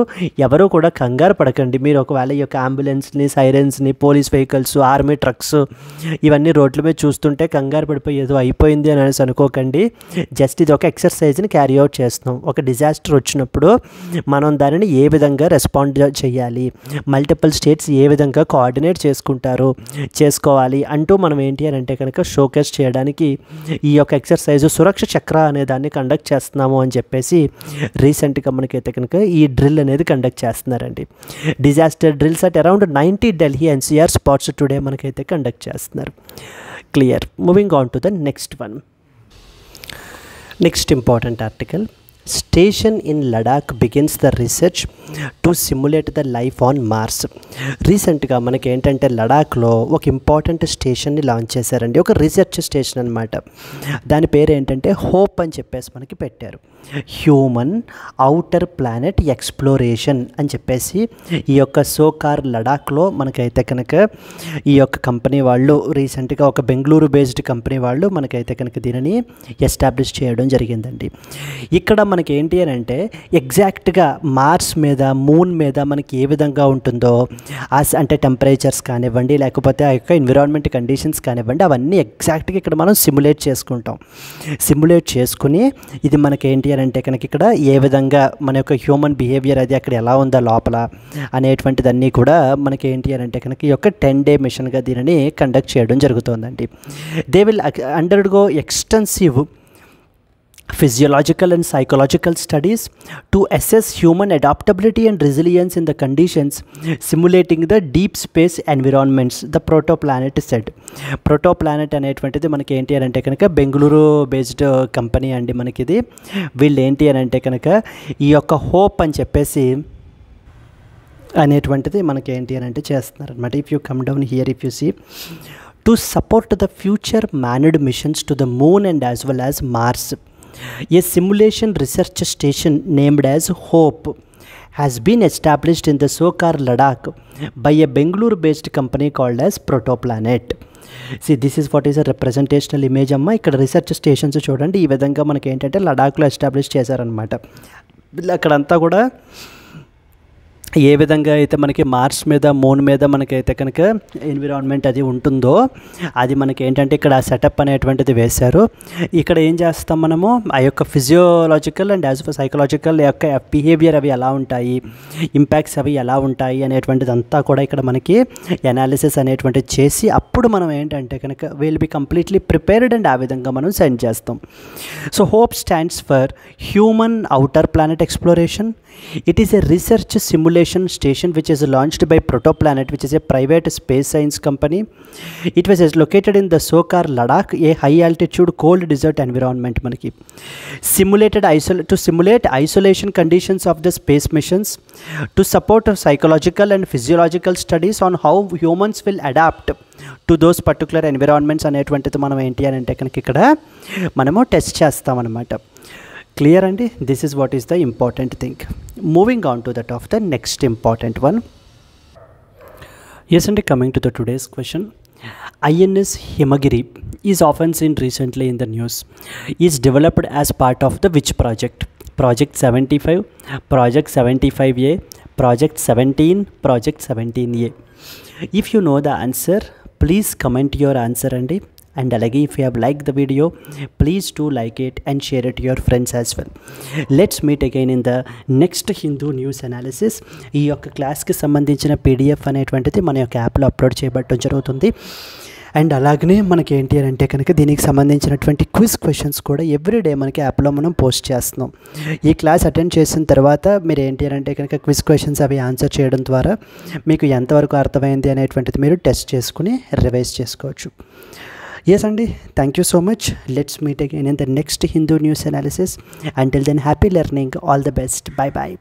ఎవరూ కూడా కంగారు పడకండి. మీరు ఒకవేళ ఈ యొక్క అంబులెన్స్ని, సైరన్స్ని, పోలీస్ వెహికల్స్, ఆర్మీ ట్రక్స్ ఇవన్నీ రోడ్ల మీద చూస్తుంటే కంగారు పడిపోయి ఏదో అయిపోయింది అని అనేసి అనుకోకండి. జస్ట్ ఇది ఒక ఎక్సర్సైజ్ని క్యారీ అవుట్ చేస్తున్నాం. ఒక డిజాస్టర్ వచ్చినప్పుడు మనం దానిని ఏ విధంగా రెస్పాండ్ చేయాలి, మల్టిపుల్ స్టేట్స్ ఏ విధంగా కోఆర్డినేట్ చేసుకోవాలి అంటూ మనం ఏంటి అని అంటే కనుక షోకేస్ చేయడానికి ఈ యొక్క ఎక్సర్సైజ్ సురక్ష చక్ర అనే దాన్ని కండక్ట్ చేస్తున్నాము అని చెప్పేసి రీసెంట్గా మనకైతే కనుక ఈ డ్రిల్ అనేది కండక్ట్ చేస్తున్నారండి. Disaster drills at around 90 Delhi NCR spots today మనకైతే కండక్ట్ చేస్తున్నారు. Clear. Moving on to the next one. Next important article. Station in Ladakh begins the research to simulate the life on Mars. రీసెంట్గా మనకి ఏంటంటే లడాక్లో ఒక important స్టేషన్ని launch చేశారండి. ఒక research station అనమాట. దాని పేరు ఏంటంటే హోప్ అని చెప్పేసి మనకి పెట్టారు. హ్యూమన్ ఔటర్ ప్లానెట్ ఎక్స్ప్లోరేషన్ అని చెప్పేసి ఈ యొక్క సోకార్ లడాక్లో మనకైతే కనుక ఈ యొక్క కంపెనీ వాళ్ళు రీసెంట్గా ఒక బెంగళూరు బేస్డ్ కంపెనీ వాళ్ళు మనకైతే కనుక దీనిని ఎస్టాబ్లిష్ చేయడం జరిగిందండి. ఇక్కడ మనకి ఏంటి అని అంటే ఎగ్జాక్ట్గా మార్స్ మీద, మూన్ మీద మనకి ఏ విధంగా ఉంటుందో అంటే టెంపరేచర్స్ కానివ్వండి, లేకపోతే ఆ యొక్క ఎన్విరాన్మెంట్ కండిషన్స్ కానివ్వండి, అవన్నీ ఎగ్జాక్ట్గా ఇక్కడ మనం సిమ్యులేట్ చేసుకుంటాం. సిమ్యులేట్ చేసుకుని ఇది మనకి ఏంటి అని అంటే కనుక ఇక్కడ ఏ విధంగా మన యొక్క హ్యూమన్ బిహేవియర్ అది అక్కడ ఎలా ఉందా లోపల అనేటువంటిదన్నీ కూడా మనకి ఏంటి అని అంటే కనుక ఈ యొక్క 10 day మిషన్గా దీనిని కండక్ట్ చేయడం జరుగుతుందండి. They will undergo extensive physiological and psychological studies to assess human adaptability and resilience in the conditions simulating the deep space environments, the protoplanet said. protoplanet అనేటువంటిది మనకి ఏంటి అని అంటే కనుక బెంగళూరు బేస్డ్ కంపెనీ అండి. మనకి ఇది వీళ్ళు ఏంటి అని అంటే కనుక ఈ యొక్క హోప్ అని చెప్పేసి అనేటువంటిది మనకి ఏంటి అని అంటే చేస్తున్నారు అనమాట. If you come down here, if you see, to support the future manned missions to the moon and as well as Mars. A simulation research station named as HOPE has been established in the Sokar, Ladakh by a Bengaluru-based company called as Protoplanet. See, this is what is a representational image అమ్మ. ఇక్కడ research stations చూడండి ఈ విధంగా మనకి ఏంటంటే లడాఖ్లో establish చేశారనమాట. అక్కడంతా కూడా ఏ విధంగా అయితే మనకి మార్స్ మీద, మూన్ మీద మనకైతే కనుక ఎన్విరాన్మెంట్ అది ఉంటుందో అది మనకి ఏంటంటే ఇక్కడ సెటప్ అనేటువంటిది వేశారు. ఇక్కడ ఏం చేస్తాం మనము ఆ యొక్క physiological and as for psychological యొక్క బిహేవియర్ అవి ఎలా ఉంటాయి, ఇంపాక్ట్స్ అవి ఎలా ఉంటాయి అనేటువంటిది అంతా కూడా ఇక్కడ మనకి అనాలిసిస్ అనేటువంటిది చేసి అప్పుడు మనం ఏంటంటే కనుక will be completely prepared and ఆ విధంగా మనం సెండ్ చేస్తాం. So hope stands for human outer planet exploration. It is a research simulation simulation station which is launched by Protoplanet, which is a private space science company. It was located in the Sokar, Ladakh, a high altitude cold desert environment. మనకి to simulate isolation conditions of the space missions, to support psychological and physiological studies on how humans will adapt to those particular environments అనేటువంటిది మనం ఏంటి అని అంటే కనుక ఇక్కడ మనము test చేస్తామన్నమాట. క్లియర్ అండి? This is what is the important thing. Moving on to that of the next important one. Yes, and coming to the today's question, INS Himagiri is often seen recently in the news. Is developed as part of the which project? Project 75, Project 75A, Project 17, Project 17A. If you know the answer, please comment your answer and alage if you have liked the video, please do like it and share it to your friends as well. Let's meet again in the next Hindu news analysis. ఈ యొక్క క్లాస్కి సంబంధించిన PDF అనేటువంటిది మన యొక్క యాప్లో upload చేయబడటం జరుగుతుంది. And అలాగనే మనకి ఏంటి అని అంటే కనుక దీనికి సంబంధించినటువంటి క్విజ్ క్వశ్చన్స్ కూడా ఎవ్రీడే మనకి యాప్లో మనం పోస్ట్ చేస్తున్నాం. ఈ క్లాస్ అటెండ్ చేసిన తర్వాత మీరు ఏంటి అని అంటే కనుక క్విజ్ క్వశ్చన్స్ అవి ఆన్సర్ చేయడం ద్వారా మీకు ఎంతవరకు అర్థమైంది అనేటువంటిది మీరు టెస్ట్ చేసుకుని రివైజ్ చేసుకోవచ్చు. Yes, Andy, thank you so much. Let's meet again in the next Hindu news analysis. Until then, happy learning. All the best. Bye bye.